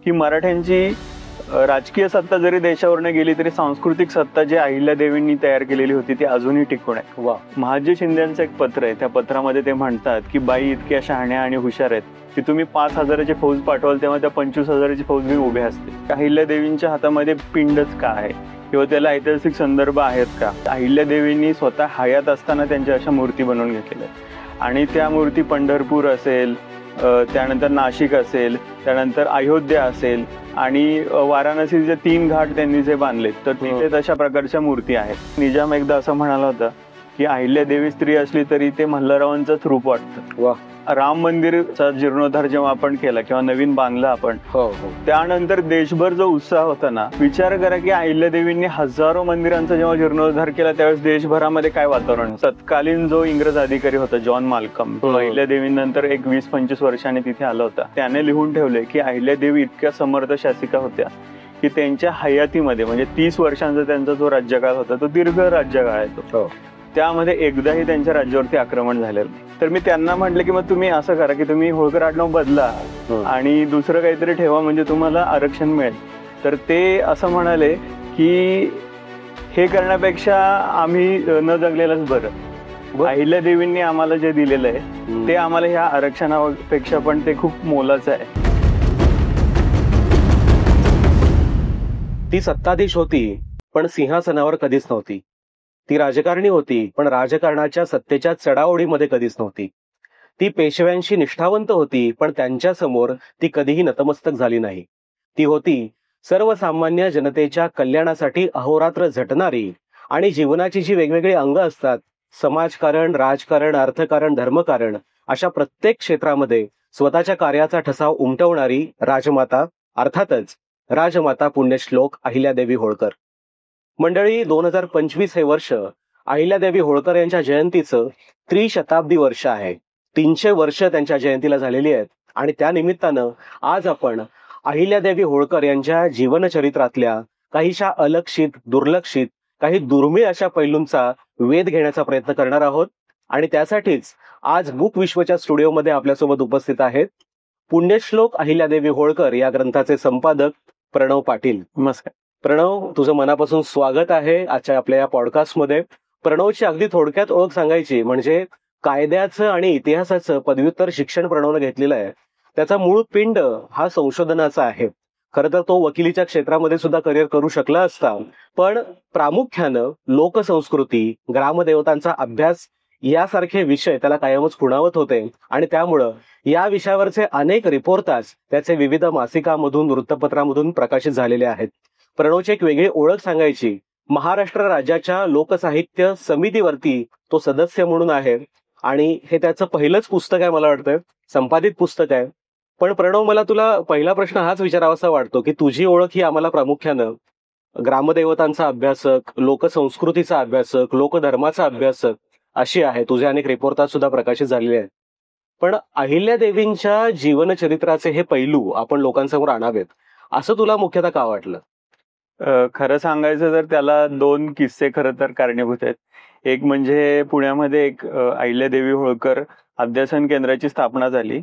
की मराठ्यांची राजकीय सत्ता जरी देशावरनं गेली तरी सांस्कृतिक सत्ता जी अहिल्यादेवींनी तयार केलेली होती ती अजूनही टिकून आहे. वा. महाजी शिंदेचं एक पत्र आहे, त्या पत्रामध्ये ते म्हणतात की बाई इतक्या शहाण्या आणि हुशार आहेत की तुम्ही 5,000ची फौज पाठवाल तेव्हा त्या 25,000ची फौज मी उभे असते. अहिल्यादेवींच्या हातामध्ये पिंडच का आहे किंवा त्याला ऐतिहासिक संदर्भ आहेत का? अहिल्यादेवींनी स्वतः हयात असताना त्यांच्या अशा मूर्ती बनवून घेतलेल्या आणि त्या मूर्ती पंढरपूर असेल, त्यानंतर नाशिक असेल, त्यानंतर अयोध्या असेल आणि वाराणसीचे 3 घाट त्यांनी जे बांधले तर तिथे तशा प्रकारच्या मूर्ती आहेत. निजाम एकदा असं म्हणाला होता की अहिल्यादेवी स्त्री असली तरी ते मल्हाररावांचंच रूप वाटतं. वा. राम मंदिरचा जीर्णोद्धार जेव्हा आपण केला किंवा नवीन बांधला आपण, त्यानंतर देशभर जो उत्साह होता ना, विचार करा की अहिल्यादेवींनी हजारो मंदिरांचा जेव्हा जीर्णोद्धार केला त्यावेळेस देशभरामध्ये काय वातावरण. तत्कालीन जो इंग्रज अधिकारी होता जॉन माल्कम, तो अहिल्यादेवीनंतर एक 20-25 वर्षांनी तिथे आला होता. त्याने लिहून ठेवले की अहिल्यादेवी इतक्या समर्थ शासिका होत्या की त्यांच्या हयातीमध्ये म्हणजे 30 वर्षांचा त्यांचा जो राज्यकाळ होता तो दीर्घ राज्यकाळ आहे तो, त्यामध्ये एकदाही त्यांच्या राज्यावरती आक्रमण झालेलं. तर मी त्यांना म्हटलं की मग तुम्ही असं करा की तुम्ही होळकर आडनाव बदला आणि दुसरं काहीतरी ठेवा म्हणजे तुम्हाला आरक्षण मिळेल. तर ते असं म्हणाले की हे करण्यापेक्षा आम्ही न जगलेलंच बरं. अहिल्यादेवींनी आम्हाला जे दिलेलं आहे ते आम्हाला ह्या आरक्षणापेक्षा पण ते खूप मोलाचं आहे. ती सत्ताधीश होती पण सिंहासनावर कधीच नव्हती. ती राजकारणी होती पण राजकारणाच्या सत्तेच्या चढाओढीमध्ये कधीच नव्हती. ती पेशव्यांशी निष्ठावंत होती पण त्यांच्या समोर ती कधीही नतमस्तक झाली नाही. ती होती सर्वसामान्य जनतेच्या कल्याणासाठी अहोरात्र झटणारी आणि जीवनाची जी वेगवेगळी अंग असतात, समाजकारण, राजकारण, अर्थकारण, धर्मकारण, अशा प्रत्येक क्षेत्रामध्ये स्वतःच्या कार्याचा ठसा उमटवणारी राजमाता, अर्थातच राजमाता पुण्यश्लोक अहिल्यादेवी होळकर. मंडळी, 2025 हे वर्ष अहिल्यादेवी होळकर यांच्या जयंतीचं त्रिशताब्दी वर्ष आहे. 300 वर्ष त्यांच्या जयंतीला झालेली आहेत आणि त्या निमित्तानं आज आपण अहिल्यादेवी होळकर यांच्या जीवनचरित्रातल्या काहीशा अलक्षित, दुर्लक्षित, काही दुर्मिळ अशा पैलूंचा वेध घेण्याचा प्रयत्न करणार आहोत. आणि त्यासाठीच आज बुक विश्वच्या स्टुडिओमध्ये आपल्यासोबत उपस्थित आहेत पुण्यश्लोक अहिल्यादेवी होळकर या ग्रंथाचे संपादक प्रणव पाटील. नमस्कार प्रणव, तुझं मनापासून स्वागत आहे आजच्या आपल्या या पॉडकास्टमध्ये. प्रणवची अगदी थोडक्यात ओळख सांगायची म्हणजे कायद्याचं आणि इतिहासाचं पदव्युत्तर शिक्षण प्रणवनं घेतलेलं आहे. त्याचा मूळ पिंड हा संशोधनाचा आहे. खरं तर तो वकिलीच्या क्षेत्रामध्ये सुद्धा करिअर करू शकला असता, पण प्रामुख्यानं लोकसंस्कृती, ग्रामदेवतांचा अभ्यास यासारखे विषय त्याला कायमच खुणावत होते आणि त्यामुळं या विषयावरचे अनेक रिपोर्टाज त्याचे विविध मासिकामधून, वृत्तपत्रामधून प्रकाशित झालेले आहेत. प्रणवची एक वेगळी ओळख सांगायची, महाराष्ट्र राज्याच्या लोकसाहित्य समितीवरती तो सदस्य म्हणून आहे आणि हे त्याचं पहिलंच पुस्तक आहे, मला वाटतं संपादित पुस्तक आहे. पण प्रणव, मला तुला पहिला प्रश्न हाच विचारावासा वाटतो की तुझी ओळख ही आम्हाला प्रामुख्यानं ग्रामदेवतांचा अभ्यासक, लोकसंस्कृतीचा अभ्यासक, लोकधर्माचा अभ्यासक अशी आहे. तुझे अनेक रिपोर्टाज सुद्धा प्रकाशित झालेले आहेत. पण अहिल्यादेवींच्या जीवनचरित्राचे हे पैलू आपण लोकांसमोर आणावेत असं तुला मुख्यतः का वाटलं? खरं सांगायचं तर त्याला 2 किस्से खरं तर कारणीभूत आहेत. एक म्हणजे पुण्यामध्ये एक अहिल्यादेवी होळकर अध्यासन केंद्राची स्थापना झाली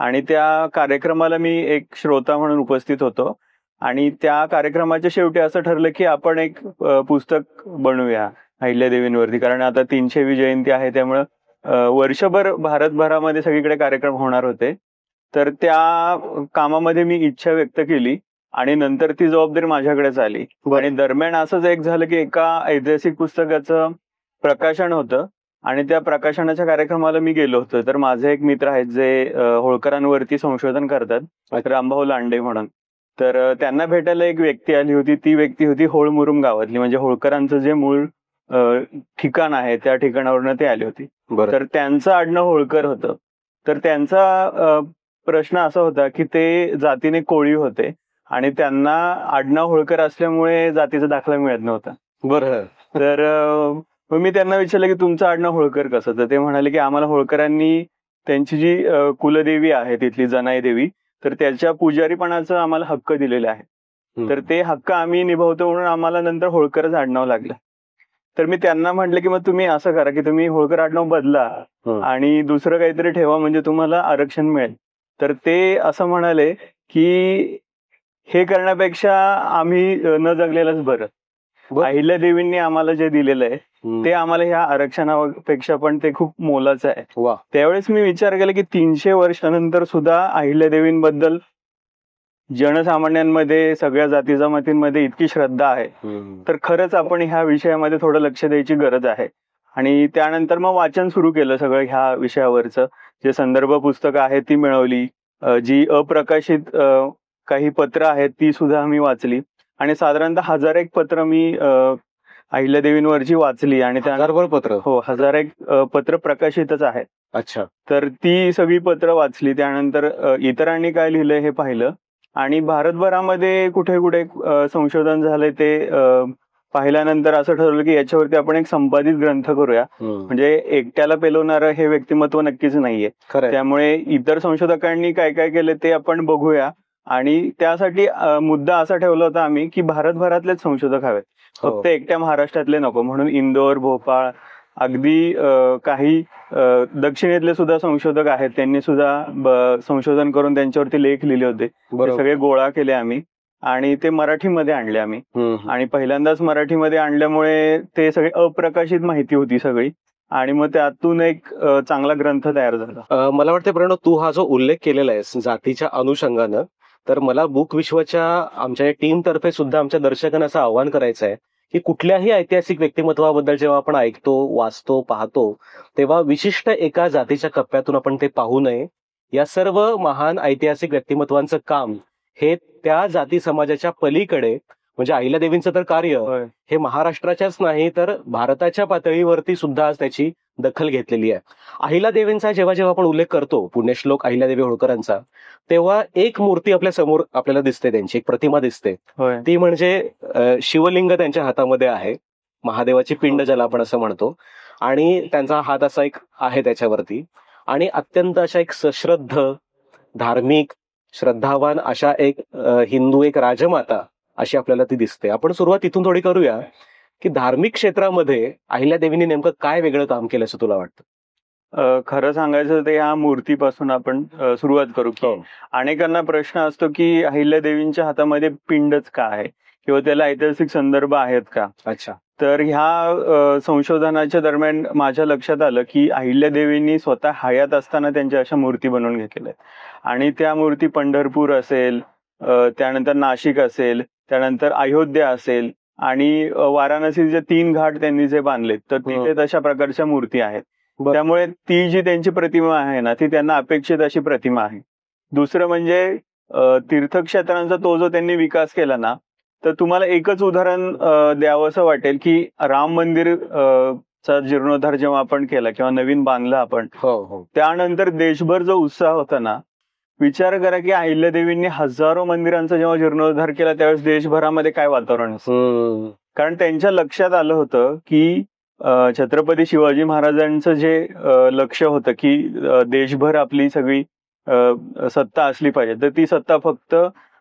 आणि त्या कार्यक्रमाला मी एक श्रोता म्हणून उपस्थित होतो आणि त्या कार्यक्रमाच्या शेवटी असं ठरलं की आपण एक पुस्तक बनवूया अहिल्यादेवींवरती, कारण आता 300वी जयंती आहे त्यामुळं वर्षभर भारतभरामध्ये सगळीकडे कार्यक्रम होणार होते. तर त्या कामामध्ये मी इच्छा व्यक्त केली आणि नंतर ती जबाबदारी माझ्याकडेच आली. आणि दरम्यान असंच एक झालं की एका ऐतिहासिक पुस्तकाचं प्रकाशन होतं आणि त्या प्रकाशनाच्या कार्यक्रमाला मी गेलो होतो. तर माझे एक मित्र आहेत जे होळकरांवरती संशोधन करतात, रामभाऊ लांडे म्हणून. तर त्यांना भेटायला एक व्यक्ती आली होती. ती व्यक्ती होती होळमुरुम गावातली, म्हणजे होळकरांचं जे मूळ ठिकाण आहे त्या ठिकाणावरून ते आले होते. तर त्यांचं आडनाव होळकर होतं. तर त्यांचा प्रश्न असा होता की ते जातीने कोळी होते आणि त्यांना आडनाव होळकर असल्यामुळे जातीचा दाखला मिळत नव्हता. बरं. तर मी त्यांना विचारलं की तुमचं आडनाव होळकर कसं? तर ते म्हणाले की आम्हाला होळकरांनी त्यांची जी कुलदेवी आहे तिथली जनाई देवी, तर त्याच्या पुजारीपणाचा आम्हाला हक्क दिलेला आहे. तर ते हक्क आम्ही निभावतो म्हणून आम्हाला नंतर होळकरच आडनाव लागलं. तर मी त्यांना म्हटलं की मग तुम्ही असं करा की तुम्ही होळकर आडनाव बदला आणि दुसरं काहीतरी ठेवा म्हणजे तुम्हाला आरक्षण मिळेल. तर ते असं म्हणाले की हे करण्यापेक्षा आम्ही न जगलेलंच बरं. बरं. अहिल्यादेवींनी आम्हाला जे दिलेलं आहे हम्म. ते आम्हाला ह्या आरक्षणापेक्षा पण ते खूप मोलाचं आहे. वा. त्यावेळेस मी विचार केला की 300 वर्षानंतर सुद्धा अहिल्यादेवींबद्दल जनसामान्यांमध्ये सगळ्या जाती जमातींमध्ये इतकी श्रद्धा आहे, तर खरंच आपण ह्या विषयामध्ये थोडं लक्ष द्यायची गरज आहे. आणि त्यानंतर मग वाचन सुरू केलं सगळं ह्या विषयावरचं. जे संदर्भ पुस्तकं आहेत ती मिळवली, जी अप्रकाशित काही पत्र आहेत ती सुद्धा मी वाचली, आणि साधारणतः 1001 पत्र मी अहिल्यादेवींवरची वाचली. आणि त्या 1000 पत्र. हो, 1001 पत्र प्रकाशितच आहेत. अच्छा. तर ती सगळी पत्र वाचली. त्यानंतर इतरांनी काय लिहिलंय हे पाहिलं, आणि भारतभरामध्ये कुठे कुठे संशोधन झालंय ते पाहिल्यानंतर असं ठरवलं की याच्यावरती आपण एक संपादित ग्रंथ करूया. म्हणजे एकट्याला पेलवणारं हे व्यक्तिमत्व नक्कीच नाहीये. खरंय. त्यामुळे इतर संशोधकांनी काय काय केलं ते आपण बघूया. आणि त्यासाठी मुद्दा असा ठेवला होता आम्ही की भारतभरातलेच संशोधक हवेत, हो. फक्त एकट्या महाराष्ट्रातले नको. म्हणून इंदोर, भोपाळ, अगदी काही दक्षिणेतले सुद्धा संशोधक आहेत, त्यांनी सुद्धा संशोधन करून त्यांच्यावरती लेख लिहिले होते. ते बरोबर. सगळे गोळा केले आम्ही आणि ते मराठीमध्ये आणले आम्ही. आणि पहिल्यांदाच मराठीमध्ये आणल्यामुळे ते सगळी अप्रकाशित माहिती होती सगळी, आणि मग त्यातून एक चांगला ग्रंथ तयार झाला. मला वाटतं प्रणव, तू हा जो उल्लेख केलेला आहेस जातीच्या अनुषंगानं, तर मला बुक विश्वच्या आमच्या टीम तर्फे सुद्धा आमच्या दर्शकांना असं आवाहन करायचं आहे की कुठल्याही ऐतिहासिक व्यक्तिमत्वाबद्दल जेव्हा आपण ऐकतो, वाचतो, पाहतो, तेव्हा विशिष्ट एका जातीच्या कप्प्यातून आपण ते पाहू नये. या सर्व महान ऐतिहासिक व्यक्तिमत्वांचं काम हे त्या जाती समाजाच्या पलीकडे, म्हणजे अहिल्यादेवींचं तर कार्य होय. हे महाराष्ट्राच्याच नाही तर भारताच्या पातळीवरती सुद्धा आज त्याची दखल घेतलेली आहे. अहिल्यादेवींचा जेव्हा जेव्हा आपण उल्लेख करतो, पुण्यश्लोक अहिल्यादेवी होळकरांचा, तेव्हा एक मूर्ती आपल्या समोर आपल्याला दिसते, त्यांची एक प्रतिमा दिसते. होय. ती म्हणजे शिवलिंग त्यांच्या हातामध्ये आहे, महादेवाची पिंड ज्याला आपण असं म्हणतो, आणि त्यांचा हात असा एक आहे त्याच्यावरती, आणि अत्यंत अशा एक सश्रद्ध, धार्मिक, श्रद्धावान अशा एक हिंदू एक राजमाता अशी आपल्याला ती दिसते. आपण सुरुवात इथून थोडी करूया की धार्मिक क्षेत्रामध्ये अहिल्यादेवींनी नेमकं काय वेगळं काम केलं असं तुला वाटतं? खरं सांगायचं तर या मूर्तीपासून आपण सुरुवात करू की अनेकांना प्रश्न असतो की अहिल्यादेवींच्या हातामध्ये पिंडच का आहे किंवा त्याला ऐतिहासिक संदर्भ आहेत का. अच्छा. तर ह्या संशोधनाच्या दरम्यान माझ्या लक्षात आलं की अहिल्यादेवींनी स्वतः हयात असताना त्यांच्या अशा मूर्ती बनवून घेतलेल्या आहेत, आणि त्या मूर्ती पंढरपूर असेल, त्यानंतर नाशिक असेल, त्यानंतर अयोध्या असेल, आणि वाराणसीचे 3 घाट त्यांनी जे बांधलेत तर तिथे तशा प्रकारच्या मूर्ती आहेत. त्यामुळे ती जी त्यांची प्रतिमा आहे ना, ती त्यांना अपेक्षित अशी प्रतिमा आहे. दुसरं म्हणजे तीर्थक्षेत्रांचा तो जो त्यांनी विकास केला ना, तर तुम्हाला एकच उदाहरण द्यावं असं वाटेल की राम मंदिर चा जीर्णोद्धार जेव्हा आपण केला किंवा नवीन बांधलं आपण, त्यानंतर देशभर जो उत्साह होता ना, विचार करा की अहिल्यादेवींनी हजारो मंदिरांचा जेव्हा जीर्णोद्धार केला त्यावेळेस देशभरामध्ये काय वातावरण असतं. कारण त्यांच्या लक्षात आलं होतं की छत्रपती शिवाजी महाराजांचं जे लक्ष होतं की देशभर आपली सगळी सत्ता असली पाहिजे, तर ती सत्ता फक्त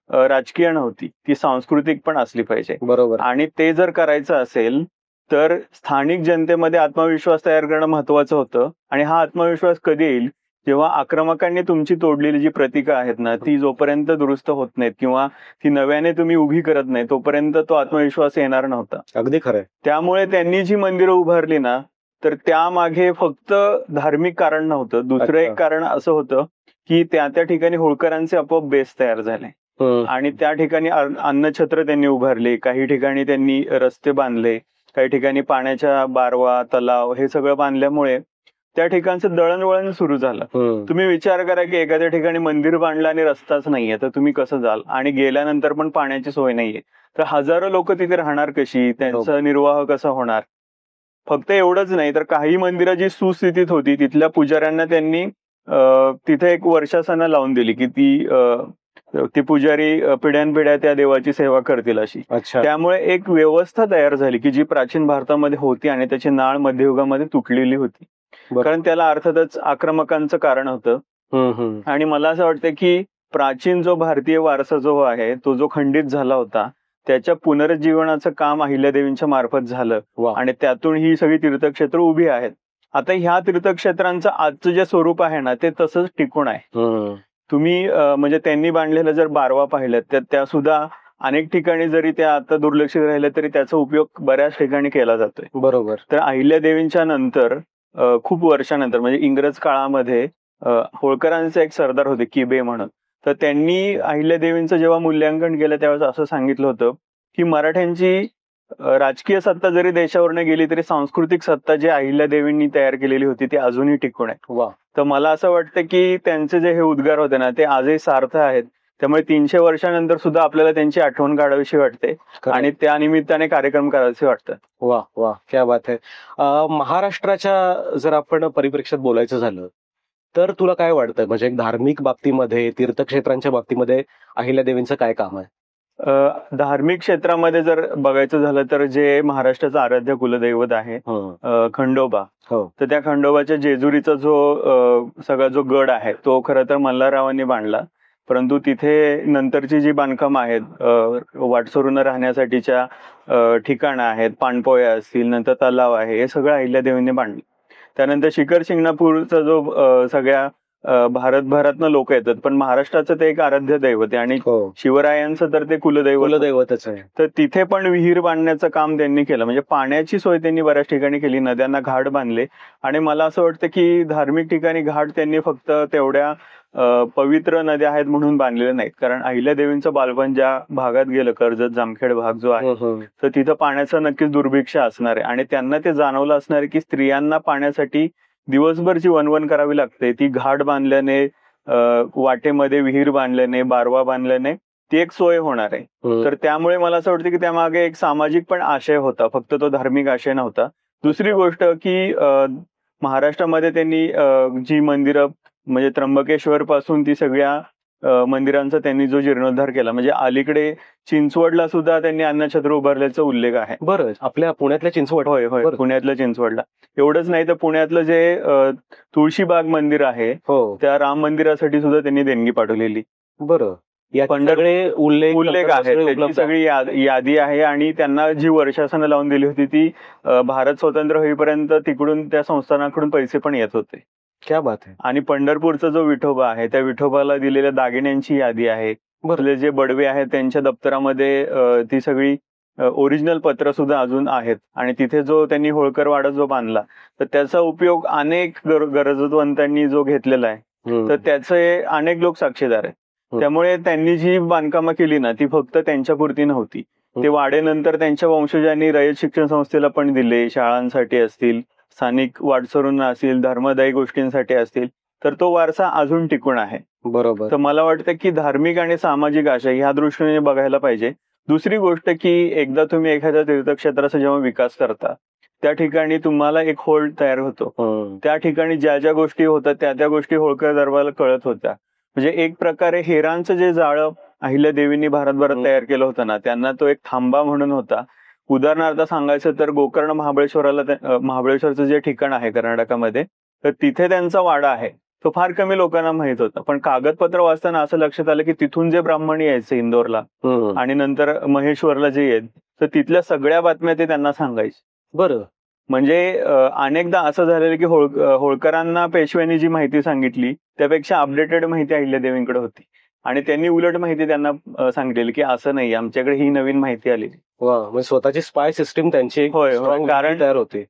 राजकीय नव्हती, ती सांस्कृतिक पण असली पाहिजे. बरोबर. आणि ते जर करायचं असेल तर स्थानिक जनतेमध्ये आत्मविश्वास तयार करणं महत्वाचं होतं. आणि हा आत्मविश्वास कधी येईल, जेव्हा आक्रमकांनी तुमची तोडलेली जी प्रतीकं आहेत ना, ती जोपर्यंत दुरुस्त होत नाहीत किंवा ती नव्याने तुम्ही उभी करत नाही तोपर्यंत तो आत्मविश्वास येणार नव्हता. अगदी खरंय. त्यामुळे त्यांनी जी मंदिरं उभारली ना, तर त्यामागे फक्त धार्मिक कारण नव्हतं, दुसरं एक कारण असं होतं की त्या ठिकाणी होळकरांचे आपोआप बेस तयार झाले, आणि त्या ठिकाणी अन्नछत्र त्यांनी उभारले, काही ठिकाणी त्यांनी रस्ते बांधले, काही ठिकाणी पाण्याच्या बारवा, तलाव हे सगळं बांधल्यामुळे त्या ठिकाणचं दळणवळण सुरू झालं. तुम्ही विचार करा की एखाद्या ठिकाणी मंदिर बांधलं आणि रस्ताच नाहीये, तर तुम्ही कसं जाल, आणि गेल्यानंतर पण पाण्याची सोय नाहीये, तर हजारो लोक तिथे राहणार कशी, त्यांचा निर्वाह कसा होणार. फक्त एवढंच नाही तर काही मंदिरं जी सुस्थितीत होती तिथल्या पुजाऱ्यांना त्यांनी तिथे एक वर्षासना लावून दिली की ती पुजारी पिढ्यानपिढ्या त्या देवाची सेवा करतील अशी. त्यामुळे एक व्यवस्था तयार झाली की जी प्राचीन भारतामध्ये होती आणि त्याची नाळ मध्ययुगामध्ये तुटलेली होती, कारण त्याला अर्थातच आक्रमकांचं कारण होतं. आणि मला असं वाटतं की प्राचीन जो भारतीय वारसा जो आहे तो जो खंडित झाला होता त्याच्या पुनरुज्जीवनाचं काम अहिल्यादेवींच्या मार्फत झालं, आणि त्यातून ही सगळी तीर्थक्षेत्र उभी आहेत. आता ह्या तीर्थक्षेत्रांचं आजचं जे स्वरूप आहे ना ते तसंच टिकून आहे. तुम्ही म्हणजे त्यांनी बांधलेलं जर बारवा पाहिलं तर त्या सुद्धा अनेक ठिकाणी जरी त्या आता दुर्लक्षित राहिल्या तरी त्याचा उपयोग बऱ्याच ठिकाणी केला जातोय. बरोबर. तर अहिल्यादेवींच्या नंतर खूप वर्षानंतर म्हणजे इंग्रज काळामध्ये होळकरांचे एक सरदार होते किबे म्हणून. तर त्यांनी अहिल्यादेवींचं जेव्हा मूल्यांकन केलं त्यावेळेस असं सांगितलं होतं की मराठ्यांची राजकीय सत्ता जरी देशावरनं गेली तरी सांस्कृतिक सत्ता जी अहिल्यादेवींनी तयार केलेली होती ती अजूनही टिकून आहे. वा. तर मला असं वाटतं की त्यांचे जे हे उद्गार होते ना ते आजही सार्थ आहेत. त्यामुळे 300 वर्षानंतर सुद्धा आपल्याला त्यांची आठवण काढावीशी वाटते आणि त्या निमित्ताने कार्यक्रम करावेसे वाटतात. वा वा, क्या बात आहे. महाराष्ट्राच्या जर आपण परिप्रेक्षात बोलायचं झालं तर तुला काय वाटतं, म्हणजे एक धार्मिक बाबतीमध्ये, तीर्थक्षेत्रांच्या बाबतीमध्ये अहिल्यादेवींचं काय काम आहे? धार्मिक क्षेत्रामध्ये जर बघायचं झालं तर जे महाराष्ट्राचं आराध्य कुलदैवत आहे खंडोबा. हो. तर त्या खंडोबाच्या जेजुरीचा जो सगळा जो गड आहे तो खरं तर मल्हाररावांनी बांधला. परंतु तिथे नंतरची जी बांधकामं आहेत वाटसरून राहण्यासाठीच्या ठिकाणं आहेत, पाणपोया असतील, नंतर तलाव आहे, हे सगळं अहिल्यादेवींनी बांधलं. त्यानंतर शिखर शिंगणापूरचा जो सगळ्या भारतभरातनं लोक येतात पण महाराष्ट्राचं ते एक आराध्य दैवत आहे आणि शिवरायांचं तर ते कुलदैवतच आहे. तर तिथे पण विहीर बांधण्याचं काम त्यांनी केलं. म्हणजे पाण्याची सोय त्यांनी बऱ्याच ठिकाणी केली, नद्यांना घाट बांधले. आणि मला असं वाटतं की धार्मिक ठिकाणी घाट त्यांनी फक्त तेवढ्या पवित्र नद्या आहेत म्हणून बांधलेले नाहीत, कारण अहिल्यादेवींचं बालपण ज्या भागात गेलं, कर्जत जामखेड भाग जो आहे, तर तिथं पाण्याचं नक्कीच दुर्भिक्ष असणार आहे आणि त्यांना ते जाणवलं असणार आहे की स्त्रियांना पाण्यासाठी दिवसभरची वणवण करावी लागते. ती घाट बांधल्याने, वाटेमध्ये विहीर बांधल्याने, बारवा बांधल्याने ती एक सोय होणार आहे. तर त्यामुळे मला असं वाटतं की त्यामागे एक सामाजिक पण आशय होता, फक्त तो धार्मिक आशय नव्हता. दुसरी गोष्ट की महाराष्ट्रामध्ये त्यांनी जी मंदिरं म्हणजे त्र्यंबकेश्वर पासून ती सगळ्या मंदिरांचा त्यांनी जो जीर्णोद्धार केला, म्हणजे अलीकडे चिंचवडला सुद्धा त्यांनी अन्नछत्र उभारल्याचा उल्लेख आहे. बरं, आपल्या पुण्यातल्या चिंचवड. होय होय, पुण्यातल्या चिंचवडला. एवढंच नाही तर पुण्यातलं जे तुळशीबाग मंदिर आहे त्या राम मंदिरासाठी सुद्धा त्यांनी देणगी पाठवलेली. बरं, सगळे उल्लेख आहे, त्याची सगळी यादी आहे आणि त्यांना जी वर्षासनं लावून दिली होती ती भारत स्वतंत्र होईपर्यंत तिकडून त्या संस्थानाकडून पैसे पण येत होते. क्या बात आहे. आणि पंढरपूरचा जो विठोबा आहे त्या विठोबाला दिलेल्या दागिन्यांची यादी आहे. जे बडवे आहेत त्यांच्या दप्तरामध्ये ती सगळी ओरिजिनल पत्र सुद्धा अजून आहेत आणि तिथे जो त्यांनी होळकर वाडा जो बांधला तर त्याचा उपयोग अनेक गरजवंतांनी जो घेतलेला आहे तर त्याचे अनेक लोक साक्षीदार आहेत. त्यामुळे त्यांनी जी बांधकामं केली ना ती फक्त त्यांच्यापुरती नव्हती. ते वाडे नंतर त्यांच्या वंशजांनी रयत शिक्षण संस्थेला पण दिले, शाळांसाठी असतील, स्थानिक वाटसरून असतील, धर्मदायी गोष्टींसाठी असतील. तर तो वारसा अजून टिकून आहे. बरोबर. तर मला वाटतं की धार्मिक आणि सामाजिक आशय ह्या दृष्टीने बघायला पाहिजे. दुसरी गोष्ट की एकदा तुम्ही एखाद्या तीर्थक्षेत्राचा जेव्हा विकास करता त्या ठिकाणी तुम्हाला एक होल्ड तयार होतो. त्या ठिकाणी ज्या ज्या गोष्टी होतात त्या गोष्टी होळकर दरबाराला कळत होत्या. म्हणजे एक प्रकारे हेरांचं जे जाळं अहिल्यादेवींनी भारतभरात तयार केलं होतं ना त्यांना तो एक थांबा म्हणून होता. उदाहरणार्थ सांगायचं तर गोकर्ण महाबळेश्वरचं जे ठिकाण आहे कर्नाटकामध्ये तर तिथे त्यांचा वाडा आहे तो फार कमी लोकांना माहित होता. पण कागदपत्र वाचताना असं लक्षात आलं की तिथून जे ब्राह्मण यायचे इंदोरला आणि नंतर महेश्वरला जे येत तर तिथल्या सगळ्या बातम्या ते त्यांना सांगायचे. बरं, म्हणजे अनेकदा असं झालेलं की होळकरांना पेशव्यांनी जी माहिती सांगितली त्यापेक्षा अपडेटेड माहिती अहिल्यादेवींकडे होती आणि त्यांनी उलट माहिती त्यांना सांगितलेली की असं नाही, आमच्याकडे ही नवीन माहिती आलेली. वा, म्हणजे स्वतःची स्पाय सिस्टीम त्यांची कारण तयार होते.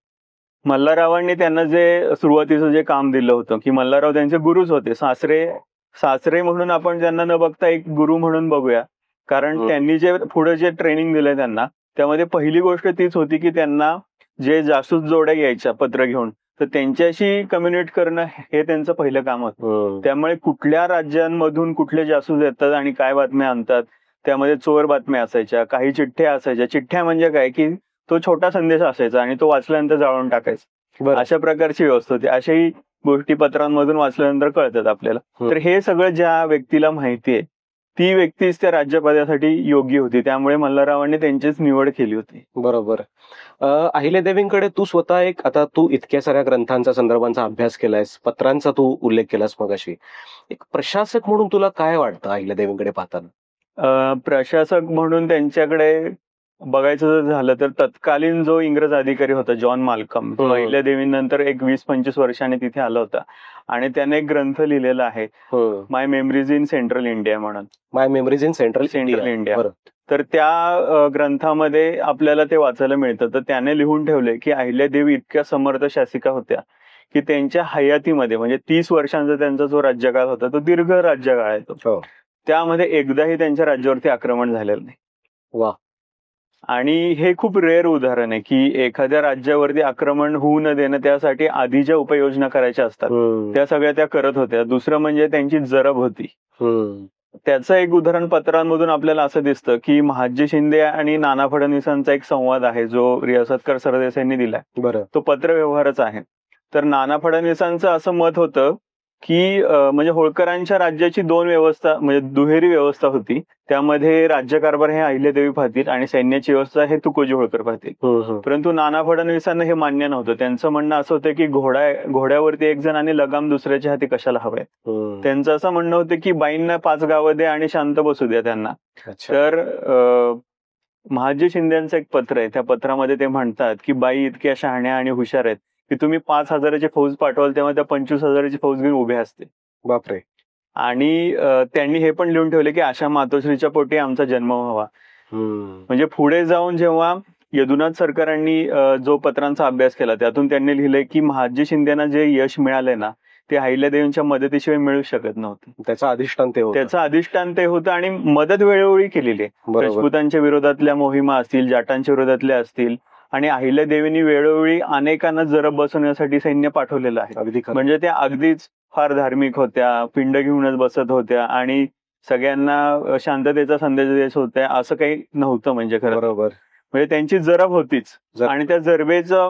मल्हाररावांनी त्यांना जे सुरुवातीचं जे काम दिलं होतं की मल्हारराव त्यांचे गुरुच होते. सासरे म्हणून आपण त्यांना न बघता एक गुरु म्हणून बघूया, कारण त्यांनी जे पुढे जे ट्रेनिंग दिलंय त्यांना त्यामध्ये पहिली गोष्ट तीच होती की त्यांना जे जासूस जोड्या यायच्या पत्र घेऊन तर त्यांच्याशी कम्युनिकेट करणं हे त्यांचं पहिलं काम होतं. त्यामुळे कुठल्या राज्यांमधून कुठले जासूस येतात आणि काय बातम्या आणतात त्यामध्ये चोर बातम्या असायच्या, काही चिठ्ठ्या असायच्या. चिठ्ठ्या म्हणजे काय की तो छोटा संदेश असायचा आणि तो वाचल्यानंतर जाळून टाकायचा. अशा प्रकारची व्यवस्था होती. अशाही गोष्टी पत्रांमधून वाचल्यानंतर कळतात आपल्याला. तर हे सगळं ज्या व्यक्तीला माहितीये ती व्यक्तीच त्या राज्यपदासाठी योग्य होती. त्यामुळे मल्हाररावांनी त्यांचीच निवड केली होती. बरोबर. अहिल्यादेवींकडे तू स्वतः आता तू इतक्या साऱ्या ग्रंथांचा संदर्भांचा अभ्यास केलायस, पत्रांचा तू उल्लेख केलास मगाशी. एक प्रशासक म्हणून तुला काय वाटतं अहिल्यादेवींकडे पाहताना? प्रशासक म्हणून त्यांच्याकडे बघायचं जर झालं तर तत्कालीन जो इंग्रज अधिकारी होता जॉन माल्कम, तो अहिल्यादेवीनंतर एक 20-25 वर्षाने तिथे आला होता आणि त्याने एक ग्रंथ लिहिलेला आहे माय मेमरीज इन सेंट्रल इंडिया म्हणून. माय मेमरीज इन सेंट्रल इंडिया. तर त्या ग्रंथामध्ये आपल्याला ते वाचायला मिळतं. तर त्याने लिहून ठेवले की अहिल्यादेवी इतक्या समर्थ शासिका होत्या की त्यांच्या हयातीमध्ये म्हणजे 30 वर्षांचा त्यांचा जो राज्यकाळ होता तो दीर्घ राज्यकाळ आहे तो, त्यामध्ये एकदाही त्यांच्या राज्यावरती आक्रमण झालेलं नाही. वा. आणि हे खूप रेअर उदाहरण आहे की एखाद्या राज्यावरती आक्रमण होऊ न देणं, त्यासाठी आधी ज्या उपाययोजना करायच्या असतात त्या सगळ्या त्या करत होत्या. दुसरं म्हणजे त्यांची जरब होती. त्याचं एक उदाहरण पत्रांमधून आपल्याला असं दिसतं की महादजी शिंदे आणि नाना फडणवीसांचा एक संवाद आहे जो रियासतकर सरदेसाईंनी दिलाय. बरं. तो पत्रव्यवहारच आहे. तर नाना फडणवीसांचं असं मत होतं की म्हणजे होळकरांच्या राज्याची दोन व्यवस्था म्हणजे दुहेरी व्यवस्था होती. त्यामध्ये राज्यकारभार हे अहिल्यादेवी पाहतील आणि सैन्याची व्यवस्था हे तुकोजी होळकर पाहतील. परंतु नाना फडणवीसांना हे मान्य नव्हतं. त्यांचं म्हणणं असं होतं की घोड्यावरती एक जण आणि लगाम दुसऱ्याच्या हाती कशाला हवंय. त्यांचं असं म्हणणं होतं की बाईंना 5 गावं द्या आणि शांत बसू द्या त्यांना. तर महादजी शिंदेचं एक पत्र आहे, त्या पत्रामध्ये ते म्हणतात की बाई इतक्या शहाण्या आणि हुशार आहेत की तुम्ही 5,000ची फौज पाठवाल तेव्हा त्या 25,000ची फौज घेऊन उभे असते. बापरे. आणि त्यांनी हे पण लिहून ठेवले की अशा मातोश्रीच्या पोटी आमचा जन्म व्हावा. म्हणजे पुढे जाऊन जेव्हा यदुनाथ सरकारांनी जो पत्रांचा अभ्यास केला त्यातून त्यांनी लिहिलंय की महादजी शिंदेना जे यश मिळालंय ना ते अहिल्यादेवींच्या मदतीशिवाय मिळू शकत नव्हतं. त्याचं अधिष्ठान ते होतं आणि मदत वेळोवेळी केलेली आहे. राजपुतांच्या विरोधातल्या मोहिमा असतील, जाटांच्या विरोधातल्या असतील आणि अहिल्यादेवींनी वेळोवेळी अनेकांना जरब बसवण्यासाठी सैन्य पाठवलेलं आहे. म्हणजे त्या अगदीच फार धार्मिक होत्या, पिंड घेऊनच बसत होत्या आणि सगळ्यांना शांततेचा संदेश देत होत्या असं काही नव्हतं. म्हणजे खरं बरोबर, म्हणजे त्यांची जरब होतीच. आणि त्या जरबेचं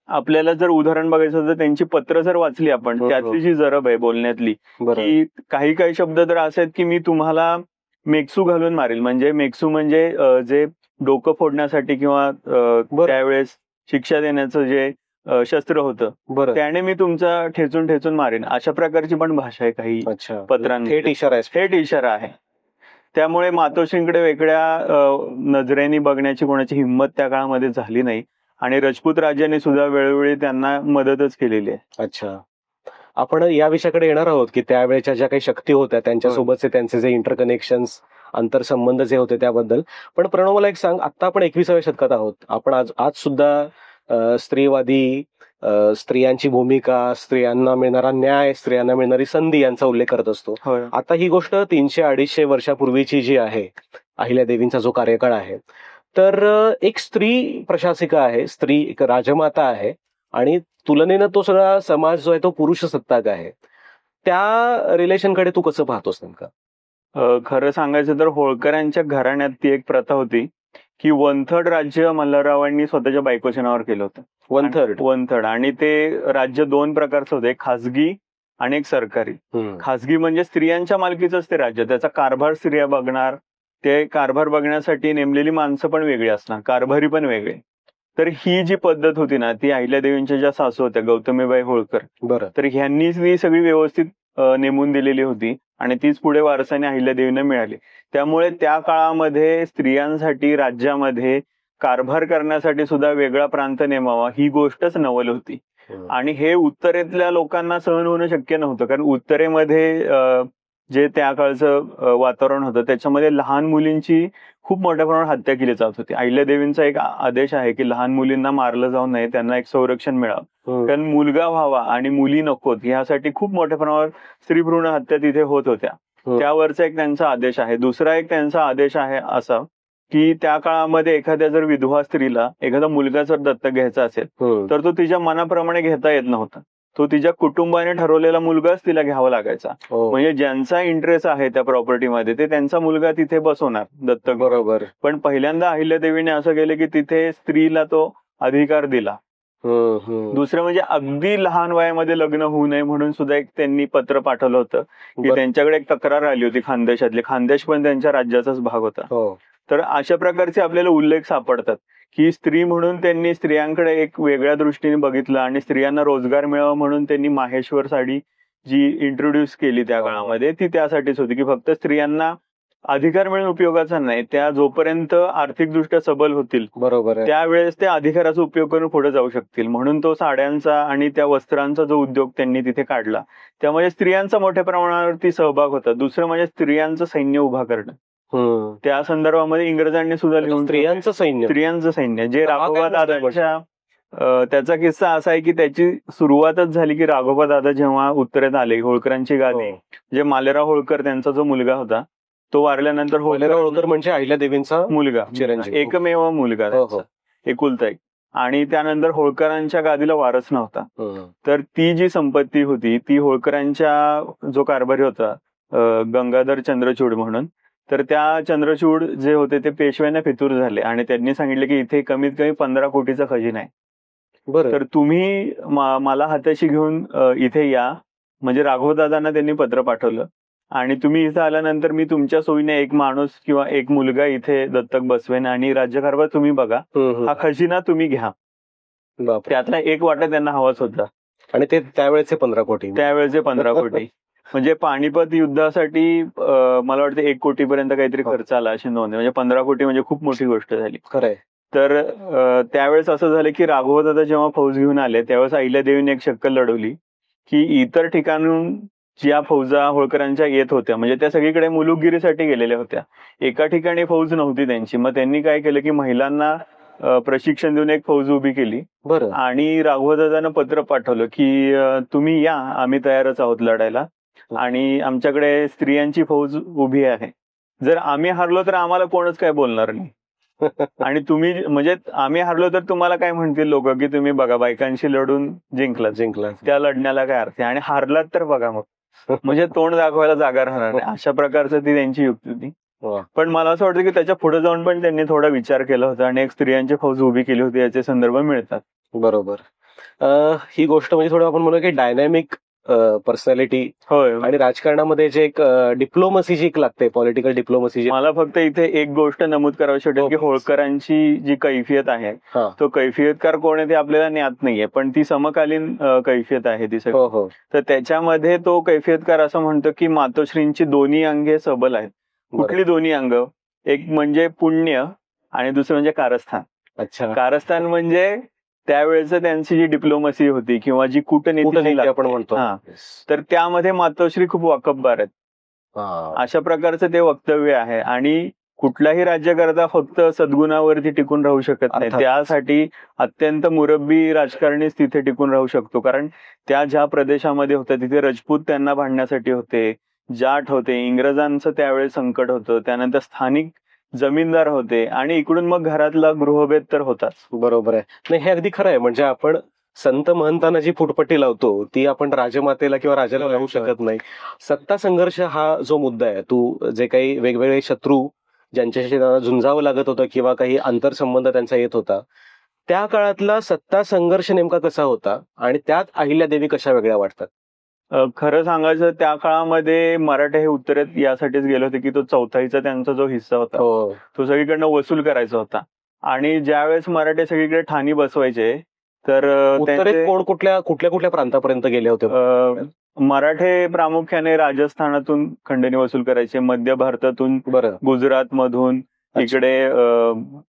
आपल्याला जर उदाहरण बघायचं तर त्यांची पत्र जर वाचली आपण, त्यातली जी जरब आहे बोलण्यातली, की काही शब्द तर असे आहेत की मी तुम्हाला मेक्सू घालून मारेल. म्हणजे मेक्सू म्हणजे जे डोकं फोडण्यासाठी किंवा त्यावेळेस शिक्षा देण्याचं जे शस्त्र होतं, त्याने मी तुमचा ठेचून ठेचून मारेन, अशा प्रकारची पण भाषा आहे काही पत्रांनी. थेट इशारा आहे. त्यामुळे मातोश्रींकडे वेगळ्या नजरेने बघण्याची कोणाची हिंमत त्या काळामध्ये झाली नाही आणि राजपूत राज्याने सुद्धा वेळोवेळी त्यांना मदतच केलेली आहे. अच्छा, आपण या विषयाकडे येणार आहोत की त्यावेळेच्या ज्या काही शक्ती होत्या त्यांच्यासोबतचे त्यांचे जे इंटरकनेक्शन्स, आंतरसंबंध जे होते त्याबद्दल. पण प्रणव, मला एक सांग, आता आपण 21व्या शतकात आहोत. आपण आज सुद्धा स्त्रीवादी, स्त्रियांची भूमिका, स्त्रियांना मिळणारा न्याय, स्त्रियांना मिळणारी संधी यांचा उल्लेख करत असतो. आता ही गोष्ट 300-250 वर्षापूर्वीची जी आहे, अहिल्यादेवींचा जो कार्यकाळ आहे, तर एक स्त्री प्रशासिका आहे, स्त्री एक राजमाता आहे आणि तुलनेनं तो सगळा समाज जो आहे तो पुरुष सत्ताक आहे. त्या रिलेशनकडे तू कसं पाहतोस नेमका? खरं सांगायचं तर होळकरांच्या घराण्यात ती एक प्रथा होती की 1/3 राज्य मल्हाररावांनी स्वतःच्या बायकोच्या नावावर केलं होतं. 1/3 आणि ते राज्य 2 प्रकारचं होतं, एक खासगी आणि एक सरकारी. खासगी म्हणजे स्त्रियांच्या मालकीचंच ते राज्य, त्याचा कारभार स्त्रिया बघणार, ते कारभार बघण्यासाठी नेमलेली माणसं पण वेगळी असणार, कारभारी पण वेगळे. तर ही जी पद्धत होती ना ती अहिल्यादेवींच्या ज्या सासू होत्या गौतमीबाई होळकर, तर ह्यांनीच ती सगळी व्यवस्थित नेमून दिलेली होती आणि तीच पुढे वारसाने अहिल्यादेवींना मिळाली. त्यामुळे त्या काळामध्ये स्त्रियांसाठी राज्यामध्ये कारभार करण्यासाठी सुद्धा वेगळा प्रांत नेमावा ही गोष्टच नवल होती. आणि हे उत्तरेतल्या लोकांना सहन होणं शक्य नव्हतं, कारण उत्तरेमध्ये जे त्या काळचं वातावरण होतं त्याच्यामध्ये लहान मुलींची खूप मोठ्या प्रमाणात हत्या केली जात होती. अहिल्यादेवींचा एक आदेश आहे की लहान मुलींना मारलं जाऊ नये, त्यांना एक संरक्षण मिळावं, कारण मुलगा व्हावा आणि मुली नकोत यासाठी खूप मोठ्या प्रमाणावर स्त्री भ्रूण हत्या तिथे होत होत्या. त्यावरचा एक त्यांचा आदेश आहे. दुसरा एक त्यांचा आदेश आहे असा की त्या काळामध्ये एखाद्या जर विधवा स्त्रीला एखादा मुलगा जर दत्तक घ्यायचा असेल तर तो तिच्या मनाप्रमाणे घेता येत नव्हता. तो तिच्या कुटुंबाने ठरवलेला मुलगाच तिला घ्यावा लागायचा. म्हणजे ज्यांचा इंटरेस्ट आहे त्या प्रॉपर्टीमध्ये ते त्यांचा मुलगा तिथे बसवणार दत्तक. बरोबर. पण पहिल्यांदा अहिल्यादेवीने असं केलं की तिथे स्त्रीला तो अधिकार दिला. दुसरं म्हणजे अगदी लहान वयामध्ये लग्न होऊ नये म्हणून सुद्धा एक त्यांनी पत्र पाठवलं होतं की त्यांच्याकडे एक तक्रार आली होती खानदेशातली. खानदेश पण त्यांच्या राज्याचाच भाग होता. तर अशा प्रकारचे आपल्याला उल्लेख सापडतात की स्त्री म्हणून त्यांनी स्त्रियांकडे एक वेगळ्या दृष्टीने बघितलं आणि स्त्रियांना रोजगार मिळावा म्हणून त्यांनी माहेश्वर साडी जी इंट्रोड्यूस केली त्या काळामध्ये ती त्यासाठीच होती की फक्त स्त्रियांना अधिकार मिळून उपयोगाचा नाही. त्या जोपर्यंत आर्थिकदृष्ट्या सबल होतील बरोबर आहे. त्यावेळेस ते अधिकाराचा उपयोग करून पुढे जाऊ शकतील. म्हणून तो साड्यांचा आणि त्या वस्त्रांचा जो उद्योग त्यांनी तिथे काढला, त्यामध्ये स्त्रियांचा मोठ्या प्रमाणावरती सहभाग होता. दुसरं म्हणजे स्त्रियांचं सैन्य उभा करणं. त्या संदर्भामध्ये इंग्रजांनी सुद्धा लिहून स्त्रियांचं सैन्य जे हा काय राघोबा गोष्ट आहे? दादाच्या त्याचा किस्सा असा आहे की त्याची सुरुवातच झाली की राघोबा दादा जेव्हा उत्तरेत आले, होळकरांची गादी, जे मालेराव होळकर त्यांचा जो मुलगा होता तो वारल्यानंतर होळकर म्हणजे अहिल्यादेवींचा मुलगा, चिरंजीव. एकमेव मुलगा त्यांचा, एकुलता एक. आणि त्यानंतर होळकरांच्या गादीला वारस नव्हता. तर ती जी संपत्ती होती ती होळकरांच्या जो कारभारी होता गंगाधर चंद्रचूड म्हणून, तर त्या चंद्रचूड जे होते ते पेशव्यांना फितूर झाले आणि त्यांनी सांगितले की इथे कमीत कमी 15 कोटीचा खजिना आहे. तर तुम्ही मला हाताशी घेऊन इथे या. म्हणजे राघवदादांना त्यांनी पत्र पाठवलं आणि तुम्ही इथे आल्यानंतर मी तुमच्या सोयीने एक माणूस किंवा एक मुलगा इथे दत्तक बसवेन आणि राज्यकारभार तुम्ही बघा, हा खजिना तुम्ही घ्या. त्यातला एक वाटा त्यांना हवाच होता आणि ते त्यावेळेचे 15 कोटी. त्यावेळेचे 15 कोटी. म्हणजे पानिपत युद्धासाठी मला वाटतं 1 कोटीपर्यंत काहीतरी खर्च आला अशी नोंद आहे. म्हणजे 15 कोटी म्हणजे खूप मोठी गोष्ट झाली. खरंय. तर त्यावेळेस असं झालं की राघवदादा जेव्हा फौज घेऊन आले त्यावेळेस अहिल्यादेवीने एक शक्कल लढवली की इतर ठिकाणून ज्या फौजा होळकरांच्या येत होत्या म्हणजे त्या सगळीकडे मुलुकगिरीसाठी गेलेल्या होत्या, एका ठिकाणी फौज नव्हती त्यांची. मग त्यांनी काय केलं की महिलांना प्रशिक्षण देऊन एक फौज उभी केली. बरं. आणि राघवदादानं पत्र पाठवलं की तुम्ही या, आम्ही तयारच आहोत लढायला आणि आमच्याकडे स्त्रियांची फौज उभी आहे. जर आम्ही हारलो तर आम्हाला कोणच काय बोलणार नाही. आणि तुम्ही म्हणजे आम्ही हारलो तर तुम्हाला काय म्हणतील लोक की तुम्ही बघा बायकांशी लढून जिंकला, त्या लढण्याला काय अर्थ आहे, आणि हारलात तर बघा मग म्हणजे तोंड दाखवायला जागा राहणार नाही. अशा प्रकारचं ती त्यांची युक्ती होती. पण मला असं वाटतं की त्याच्या पुढे जाऊन पण त्यांनी थोडा विचार केला होता आणि एक स्त्रियांची फौज उभी केली होती याचे संदर्भ मिळतात. बरोबर. ही गोष्ट म्हणजे थोडं आपण म्हणू की डायनॅमिक पर्सनॅलिटी आणि राजकारणामध्ये जे एक डिप्लोमसी जी लागते, पॉलिटिकल डिप्लोमसी. मला फक्त इथे एक गोष्ट नमूद करावी वाटेल की होळकरांची जी कैफियत आहे तो कैफियतकार कोण आहे ते आपल्याला ज्ञात नाहीये, पण ती समकालीन कैफियत आहे ती सगळी. तर त्याच्यामध्ये तो कैफियतकार असं म्हणतो की मातोश्रींची दोन्ही अंगे सबल आहेत. कुठली दोन्ही अंग? एक म्हणजे पुण्य आणि दुसरं म्हणजे कारस्थान. अच्छा. कारस्थान म्हणजे त्यावेळेस त्यांची जी डिप्लोमसी होती किंवा जी कूटनीती आपण म्हणतो, तर त्यामध्ये मातोश्री खूप वाकबगार आहेत. अशा प्रकारचं ते वक्तव्य आहे. आणि कुठलाही राज्यकर्ता फक्त सद्गुणावरती टिकून राहू शकत नाही, त्यासाठी अत्यंत मुरब्बी राजकारणीच तिथे टिकून राहू शकतो. कारण त्या ज्या प्रदेशामध्ये होत्या तिथे राजपूत त्यांना भांडण्यासाठी होते, जाट होते, इंग्रजांचं त्यावेळेस संकट होतं, त्यानंतर स्थानिक जमीनदार होते आणि इकडून मग घरातला गृहभेद तर होताच. बरोबर आहे. नाही, हे अगदी खरं आहे. म्हणजे आपण संत महंतांना जी फुटपट्टी लावतो ती आपण राजमातेला किंवा राजाला लावू शकत नाही. सत्ता संघर्ष हा जो मुद्दा आहे, तू जे काही वेगवेगळे शत्रू ज्यांच्याशी झुंजावं लागत होतं किंवा काही आंतरसंबंध त्यांचा येत होता, त्या काळातला सत्ता संघर्ष नेमका कसा होता आणि त्यात अहिल्यादेवी कशा वेगळ्या वाटतात? खरं सांगायचं त्या काळामध्ये मराठे हे उत्तरेत यासाठीच गेले होते की तो चौथाईचा त्यांचा जो हिस्सा होता तो सगळीकडनं वसूल करायचा होता. आणि ज्यावेळेस मराठे सगळीकडे ठाणी बसवायचे तर कोण कुठल्या प्रांतापर्यंत गेले होते? मराठे प्रामुख्याने राजस्थानातून खंडणी वसूल करायचे, मध्य भारतातून, गुजरात मधून, इकडे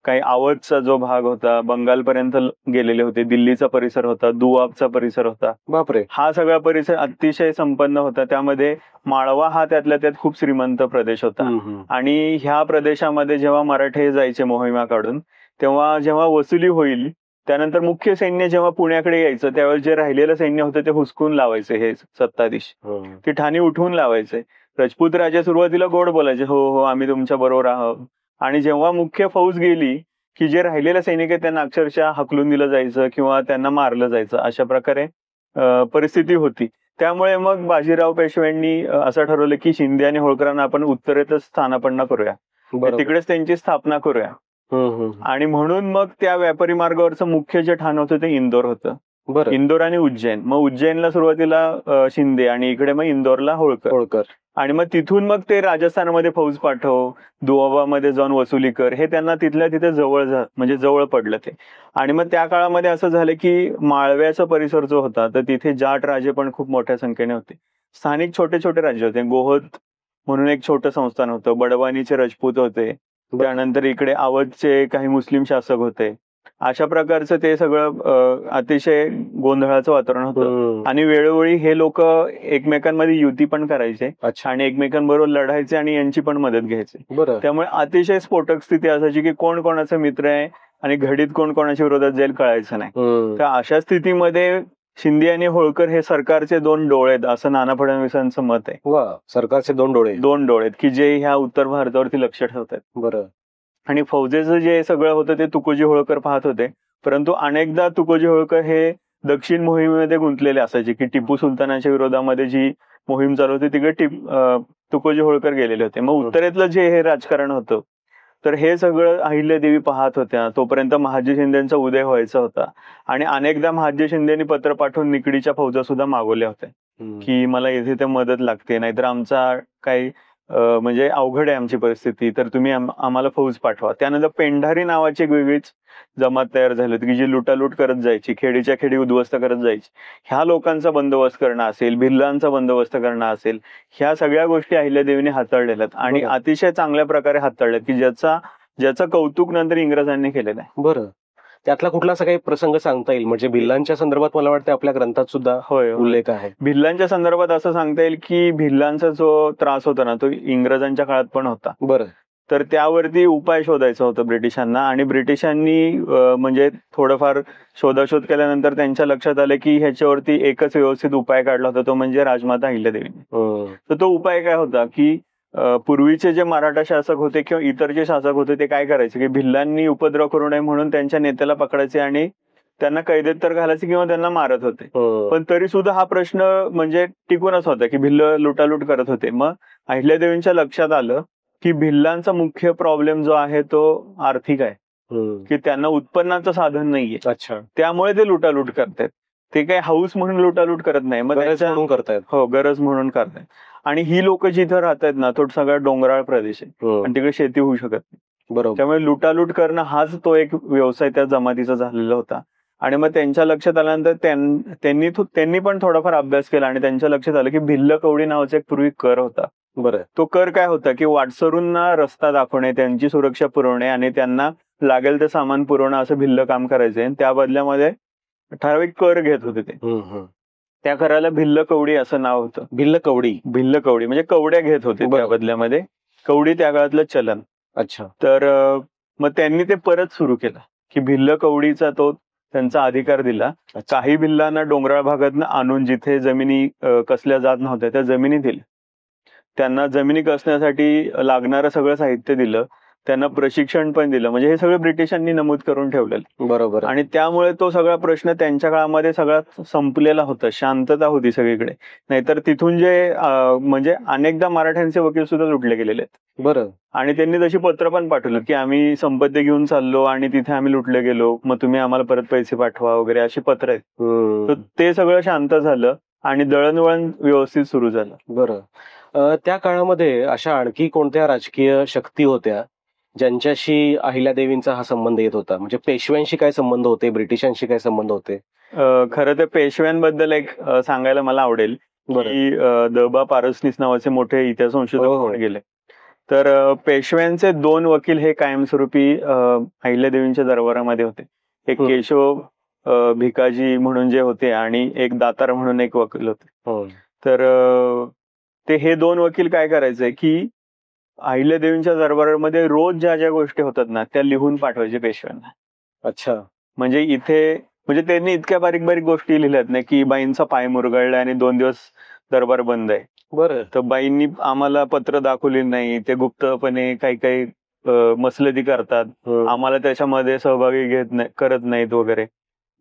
काही आवधचा जो भाग होता बंगालपर्यंत गेलेले होते, दिल्लीचा परिसर होता, दुआबचा परिसर होता. बापरे. हा सगळा परिसर अतिशय संपन्न होता. त्यामध्ये माळवा हा त्यातल्या त्यात खूप श्रीमंत प्रदेश होता. आणि ह्या प्रदेशामध्ये जेव्हा मराठे जायचे मोहिमा काढून, तेव्हा जेव्हा वसुली होईल त्यानंतर मुख्य सैन्य जेव्हा पुण्याकडे यायचं त्यावेळेस जे राहिलेलं सैन्य होतं ते हुसकून लावायचे हे सत्ताधीश, ती ठाणी उठवून लावायचे. राजपूत राजे सुरुवातीला गोड बोलायचे, हो हो आम्ही तुमच्या बरोबर आहोत. आणि जेव्हा मुख्य फौज गेली की जे राहिलेले सैनिक आहेत त्यांना अक्षरशः हकलून दिलं जायचं किंवा त्यांना मारलं जायचं, अशा प्रकारे परिस्थिती होती. त्यामुळे मग बाजीराव पेशव्यांनी असं ठरवलं की शिंदे आणि होळकरांना आपण उत्तरेतच स्थानापन्न करूया, तिकडेच त्यांची स्थापना करूया. आणि म्हणून मग त्या व्यापारी मार्गावरचं मुख्य जे ठाण होतं ते इंदोर होतं. इंदोर आणि उज्जैन. मग उज्जैनला सुरुवातीला शिंदे आणि इकडे मग इंदोरला होळकर. आणि मग तिथून मग ते राजस्थानमध्ये फौज पाठव, दुआबामध्ये जाऊन वसुली कर, हे त्यांना तिथल्या तिथे जवळ पडलं ते. आणि मग त्या काळामध्ये असं झालं की माळव्याचा परिसर जो होता तर तिथे जाट राजे पण खूप मोठ्या संख्येने होते. स्थानिक छोटे छोटे राज्य होते, गोहद म्हणून एक छोटं संस्थान होतं. बडवानीचे राजपूत होते. त्यानंतर इकडे अवधचे काही मुस्लिम शासक होते. अशा प्रकारचं ते सगळं अतिशय गोंधळाचं वातावरण होतं. आणि वेळोवेळी हे लोक एकमेकांमध्ये युती पण करायचे अच्छा. आणि एकमेकांबरोबर लढायचे आणि यांची पण मदत घ्यायचे. बरं. त्यामुळे अतिशय स्फोटक स्थिती असायची की कोण कोणाचा मित्र आहे आणि घडीत कोण कोणाच्या विरोधात जाईल कळायचं नाही. तर अशा स्थितीमध्ये शिंदे आणि होळकर हे सरकारचे दोन डोळे आहेत असं नाना फडणवीसांचं मत आहे. वा, सरकारचे दोन डोळे आहेत की जे ह्या उत्तर भारतावरती लक्ष ठेवतात. बरं. आणि फौजेचं जे सगळं होतं ते तुकोजी होळकर पाहत होते. परंतु अनेकदा तुकोजी होळकर हे दक्षिण मोहिमेमध्ये गुंतलेले असायचे की टिपू सुलतानाच्या विरोधामध्ये जी मोहीम चालू होती तिकडे तुकोजी होळकर गेलेले होते. मग उत्तरेतलं जे हे राजकारण होतं तर हे सगळं अहिल्यादेवी पाहत होत्या. तोपर्यंत महाजी शिंदेचा उदय व्हायचा होता आणि अनेकदा महाजी शिंदेनी पत्र पाठवून निकडीच्या फौजा सुद्धा मागवल्या होत्या की मला इथे ते मदत लागते, नाहीतर आमचा काही म्हणजे अवघड आहे आमची परिस्थिती, तर तुम्ही आम्हाला फौज पाठवा. त्यानंतर पेंढारी नावाची एक वेगळीच जमात तयार झाली होती की जी लुटालूट करत जायची, खेडीच्या खेडी उद्ध्वस्त करत जायची. ह्या लोकांचा बंदोबस्त करणं असेल, भिल्लांचा बंदोबस्त करणं असेल, ह्या सगळ्या गोष्टी अहिल्यादेवीने हाताळलेल्यात आणि अतिशय चांगल्या प्रकारे हाताळल्यात की ज्याचं कौतुक नंतर इंग्रजांनी केलेलं आहे. बरं. त्यातला कुठला असा काही प्रसंग सांगता येईल? म्हणजे भिल्लांच्या संदर्भात मला वाटतं आपल्या ग्रंथात सुद्धा उल्लेख आहे. भिल्लांच्या संदर्भात असं सांगता येईल की भिल्लांचा जो त्रास होता ना तो इंग्रजांच्या काळात पण होता. बरं. तर त्यावरती उपाय शोधायचा होता ब्रिटिशांना आणि ब्रिटिशांनी म्हणजे थोडंफार शोधाशोध केल्यानंतर त्यांच्या लक्षात आलं की ह्याच्यावरती एकच व्यवस्थित उपाय काढला होता, तो म्हणजे राजमाता अहिल्यादेवीने. तर तो उपाय काय होता की पूर्वीचे जे मराठा शासक होते किंवा इतर जे शासक होते ते काय करायचे की भिल्लांनी उपद्रव करू नये म्हणून त्यांच्या नेत्याला पकडायचे आणि त्यांना कैदेत तर घालायचे किंवा त्यांना मारत होते. पण तरी सुद्धा हा प्रश्न म्हणजे टिकूनच होता की भिल्ल लुटालूट करत होते. मग अहिल्यादेवींच्या लक्षात आलं की भिल्लांचा मुख्य प्रॉब्लेम जो आहे तो आर्थिक आहे की त्यांना उत्पन्नाचं साधन नाहीये. अच्छा. त्यामुळे ते लुटालूट करतायत. ते काही हाऊस म्हणून लुटालूट करत नाही, मग गरज म्हणून करतायत. हो, गरज म्हणून करतायत. आणि ही लोक जिथं राहतात ना तो सगळा डोंगराळ प्रदेश आहे आणि तिकडे शेती होऊ शकत नाही. बरोबर. त्यामुळे लुटालूट करणं हाच तो एक व्यवसाय त्या जमातीचा झालेला होता. आणि मग त्यांच्या लक्षात आल्यानंतर त्यांनी पण थोडाफार अभ्यास केला आणि त्यांच्या लक्षात आलं की भिल्ल कवडी नावाचा एक पूर्वी कर होता. बरं. तो कर काय होता की वाटसरूंना रस्ता दाखवणे, त्यांची सुरक्षा पुरवणे आणि त्यांना लागेल ते सामान पुरवणं असं भिल्ल काम करायचे. त्या बदल्यामध्ये ठराविक कर घेत होते ते. त्या कराला भिल्ल कवडी असं नाव होतं. भिल्ल कवडी म्हणजे कवड्या घेत होते त्या बदल्यामध्ये. कवडी त्या काळातलं चलन. अच्छा. तर मग त्यांनी ते परत सुरू केलं की भिल्ल कवडीचा तो त्यांचा अधिकार दिला. काही भिल्लांना डोंगराळ भागातनं आणून जिथे जमिनी कसल्या जात नव्हत्या त्या जमिनी दिल्या. त्यांना जमिनी कसण्यासाठी लागणारं सगळं साहित्य दिलं. त्यांना प्रशिक्षण पण दिलं. म्हणजे हे सगळं ब्रिटिशांनी नमूद करून ठेवलेलं. बरोबर. आणि त्यामुळे तो सगळा प्रश्न त्यांच्या काळामध्ये सगळा संपलेला होता. शांतता होती सगळीकडे. नाहीतर तिथून जे म्हणजे अनेकदा मराठ्यांचे वकील सुद्धा लुटले गेलेले आहेत. बरं. आणि त्यांनी तशी पत्र पण पाठवलं की आम्ही संपत्ती घेऊन चाललो आणि तिथे आम्ही लुटले गेलो, मग तुम्ही आम्हाला परत पैसे पाठवा वगैरे अशी पत्र आहेत. तर ते सगळं शांत झालं आणि दळणवळण व्यवस्थित सुरू झालं. बरं. त्या काळामध्ये अशा आणखी कोणत्या राजकीय शक्ती होत्या ज्यांच्याशी अहिल्यादेवींचा हा संबंध येत होता? म्हणजे पेशव्यांशी काय संबंध होते, ब्रिटिशांशी काय संबंध होते? खरं तर पेशव्यांबद्दल एक सांगायला मला आवडेल की द.बा. पारसनीस नावाचे मोठे इतिहास संशोधक गेले. तर पेशव्यांचे 2 वकील हे कायमस्वरूपी अहिल्यादेवींच्या दरबारामध्ये होते. एक केशव भिकाजी म्हणून जे होते आणि एक दातार म्हणून एक वकील होते. तर ते हे 2 वकील काय करायचे की अहिल्यादेवींच्या दरबारामध्ये रोज ज्या ज्या गोष्टी होतात ना त्या लिहून पाठवायचे पेशव्यांना. अच्छा. म्हणजे इथे म्हणजे त्यांनी इतक्या बारीक बारीक गोष्टी लिहिल्यात ना की बाईंचा पाय मुरगळला आणि 2 दिवस दरबार बंद आहे. बरं. तर बाईंनी आम्हाला पत्र दाखवली नाही, ते गुप्तपणे काही मसलती करतात, आम्हाला त्याच्यामध्ये सहभागी करत नाहीत वगैरे.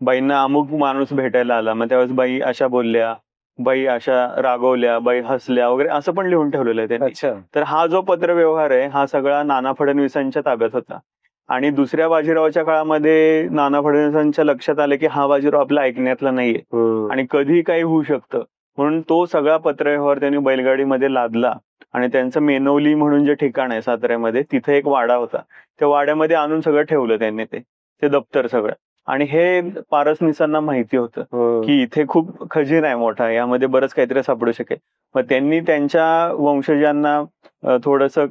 बाईंना अमुक माणूस भेटायला आला, मग त्यावेळेस बाई अशा बोलल्या, बाई अशा रागवल्या, बाई हसल्या वगैरे असं पण लिहून ठेवलेलं आहे त्यांनी. अच्छा. तर हा जो पत्र व्यवहार आहे हा सगळा नाना फडणवीसांच्या ताब्यात होता. आणि दुसऱ्या बाजीरावाच्या काळामध्ये नाना फडणवीसांच्या लक्षात आलं की हा बाजीराव आपला ऐकण्यातला नाहीये आणि कधी काही होऊ शकतं, म्हणून तो सगळा पत्रव्यवहार त्यांनी बैलगाडीमध्ये लादला आणि त्यांचं मेनवली म्हणून जे ठिकाण आहे साताऱ्यामध्ये तिथे एक वाडा होता. त्या वाड्यामध्ये आणून सगळं ठेवलं त्यांनी ते दप्तर सगळं. आणि हे पारसनीसांना माहिती होतं की इथे खूप खजिना आहे मोठा, यामध्ये बरंच काहीतरी सापडू शकेल. मग त्यांनी त्यांच्या वंशजांना थोडंसं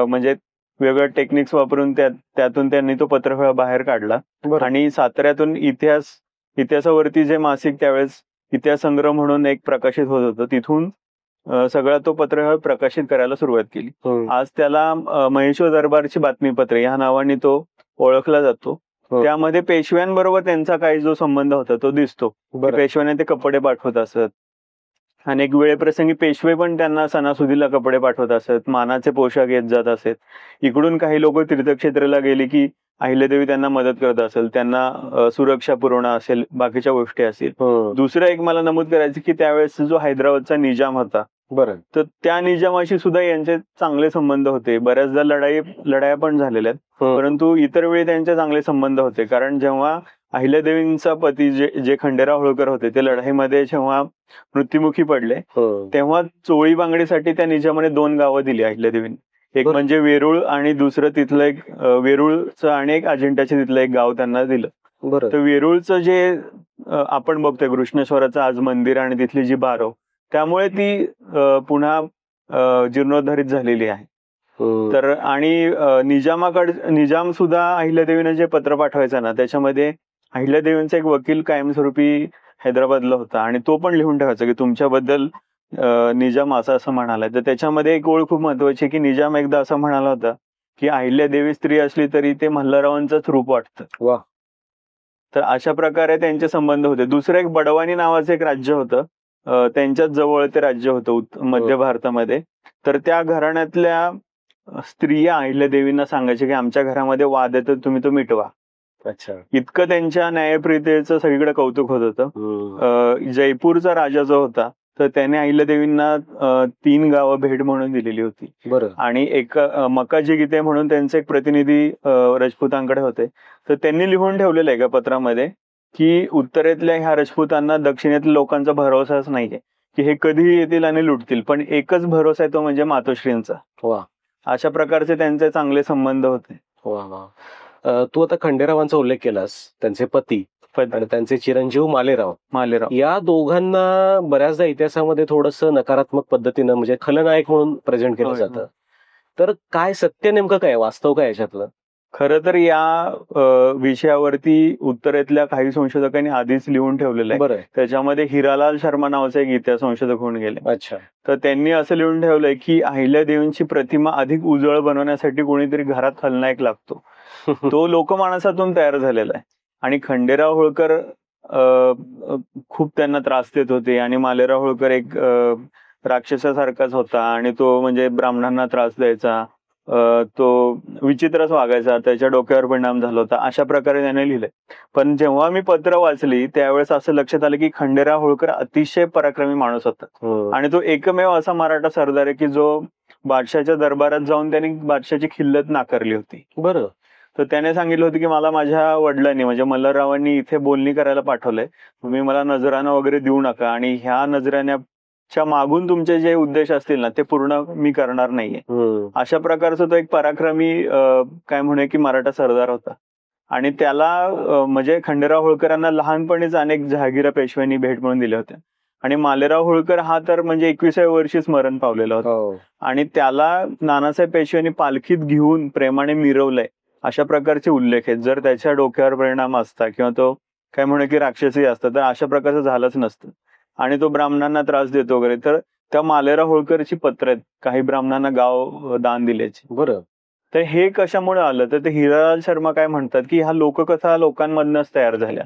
म्हणजे वेगळं टेक्निक्स वापरून त्यातून त्यांनी तो पत्रव्यवहार बाहेर काढला. बरं. आणि साताऱ्यातून इतिहासावरती जे मासिक त्यावेळेस इतिहास संग्रह म्हणून एक प्रकाशित होत होतं, तिथून सगळा तो पत्रव्यवहार प्रकाशित करायला सुरुवात केली. आज त्याला महेश्वर दरबारची बातमीपत्रे ह्या नावाने तो ओळखला जातो. त्यामध्ये पेशव्यांबरोबर त्यांचा काही जो संबंध होता तो दिसतो. पेशव्यांना ते कपडे पाठवत असत, अनेक वेळेप्रसंगी पेशवे पण त्यांना सणासुदीला कपडे पाठवत असत, मानाचे पोशाख येत जात असत. इकडून काही लोक तीर्थक्षेत्राला गेले की अहिल्यादेवी त्यांना मदत करत असेल, त्यांना सुरक्षा पुरवणं असेल, बाकीच्या गोष्टी असतील. दुसरं एक मला नमूद करायचं की त्यावेळेस जो हैदराबादचा निजाम होता, तर त्या निजामाशी सुद्धा यांचे चांगले संबंध होते. बऱ्याचदा लढाया पण झालेल्या आहेत, परंतु इतर वेळी त्यांचे चांगले संबंध होते. कारण जेव्हा अहिल्यादेवींचा पती जे खंडेराव होळकर होते, ते लढाईमध्ये जेव्हा मृत्युमुखी पडले, तेव्हा चोळी बांगडीसाठी त्या निजामाने 2 गावं दिली अहिल्यादेवींनी. एक म्हणजे वेरूळ आणि दुसरं तिथलं एक वेरूळचं आणि एक अजिंठ्याच्या तिथलं एक गाव त्यांना दिलं. तर वेरूळचं जे आपण बघतोय कृष्णेश्वराचं आज मंदिर आणि तिथली जी बारव, त्यामुळे ती पुन्हा जीर्णोद्धारित झालेली आहे. तर आणि निजाम सुद्धा अहिल्यादेवीनं जे पत्र पाठवायचं ना, त्याच्यामध्ये अहिल्यादेवींचा एक वकील कायमस्वरूपी हैदराबादला होता आणि तो पण लिहून ठेवायचा की तुमच्याबद्दल निजाम असं म्हणाला. तर त्याच्यामध्ये एक ओळ खूप महत्वाची की निजाम एकदा असं म्हणाला होता की अहिल्यादेवी स्त्री असली तरी ते मल्हाररावांचंच रूप वाटतं. वा. तर अशा प्रकारे त्यांचे संबंध होते. दुसरं एक बडवानी नावाचं एक राज्य होतं, त्यांच्याच जवळ ते राज्य होतं मध्य भारतामध्ये. तर त्या घराण्यातल्या स्त्रिया अहिल्यादेवींना सांगायचे की आमच्या घरामध्ये वाद आहे तर तुम्ही तो मिटवा. अच्छा. इतकं त्यांच्या न्यायप्रियतेचं सगळीकडे कौतुक होत होतं. जयपूरचा राजा जो होता, तर त्याने अहिल्यादेवींना 3 गावं भेट म्हणून दिलेली होती. आणि एक मकाजी गीते म्हणून त्यांचे एक प्रतिनिधी राजपुतांकडे होते. तर त्यांनी लिहून ठेवलेलं आहे का पत्रामध्ये की उत्तरेतल्या ह्या राजपुतांना दक्षिणेतल्या लोकांचा भरोसाच नाहीये की हे कधीही येतील आणि लुटतील, पण एकच भरोसा आहे तो म्हणजे मातोश्रींचा. अशा प्रकारचे त्यांचे चांगले संबंध होते. तू आता खंडेरावांचा उल्लेख केलास, त्यांचे पती आणि त्यांचे चिरंजीव मालेराव, या दोघांना बऱ्याचदा इतिहासामध्ये थोडंसं नकारात्मक पद्धतीनं म्हणजे खलनायक म्हणून प्रेझेंट केलं जातं. तर काय सत्य नेमकं काय, वास्तव काय याच्यातलं? खरं तर या विषयावरती उत्तरेतल्या काही संशोधकांनी आधीच लिहून ठेवलेलं आहे. त्याच्यामध्ये हिरालाल शर्मा नावाचा एक इतिहास संशोधक होऊन गेले. अच्छा. तर त्यांनी असं लिहून ठेवलंय की अहिल्यादेवींची प्रतिमा अधिक उजळ बनवण्यासाठी कोणीतरी घरात खलनायक लागतो. तो लोकमानसातून तयार झालेला आहे. आणि खंडेराव होळकर खूप त्यांना त्रास देत होते आणि मालेराव होळकर एक राक्षसासारखाच होता आणि तो म्हणजे ब्राह्मणांना त्रास द्यायचा, तो विचित्रच वागायचा, त्याच्या डोक्यावर परिणाम झाला होता, अशा प्रकारे त्याने लिहिलंय. पण जेव्हा मी पत्र वाचली त्यावेळेस असं लक्षात आलं की खंडेराव होळकर अतिशय पराक्रमी माणूस होता आणि तो एकमेव असा मराठा सरदार आहे की जो बादशाच्या दरबारात जाऊन त्यांनी बादशाची खिल्लत नाकारली होती. तर त्याने सांगितलं होतं की मला माझ्या वडिलांनी म्हणजे मल्हाररावांनी इथे बोलणी करायला पाठवलंय, तुम्ही मला नजराना वगैरे देऊ नका आणि ह्या नजराण्याच्या मागून तुमचे जे उद्देश असतील ना ते पूर्ण मी करणार नाहीये. अशा प्रकारचा तो एक पराक्रमी काय म्हणे की मराठा सरदार होता. आणि त्याला म्हणजे खंडेराव होळकरांना लहानपणीच अनेक जहागिरा पेशव्यांनी भेट म्हणून दिल्या होत्या. आणि मालेराव होळकर हा तर म्हणजे 21व्या वर्षीच मरण पावलेला होता. आणि त्याला नानासाहेब पेशव्यांनी पालखीत घेऊन प्रेमाने मिरवलंय, अशा प्रकारचे उल्लेख आहेत. जर त्याच्या डोक्यावर परिणाम असता किंवा तो काय म्हणे की राक्षसी असता तर अशा प्रकारचं झालंच नसतं. आणि तो ब्राह्मणांना त्रास देतो वगैरे. तर त्या मालेराव होळकरची पत्र आहेत काही ब्राह्मणांना गाव दान दिल्याची. तर हे कशामुळे आलं तर ते हिरालाल शर्मा काय म्हणतात की ह्या लोककथा लोकांमधनच तयार झाल्या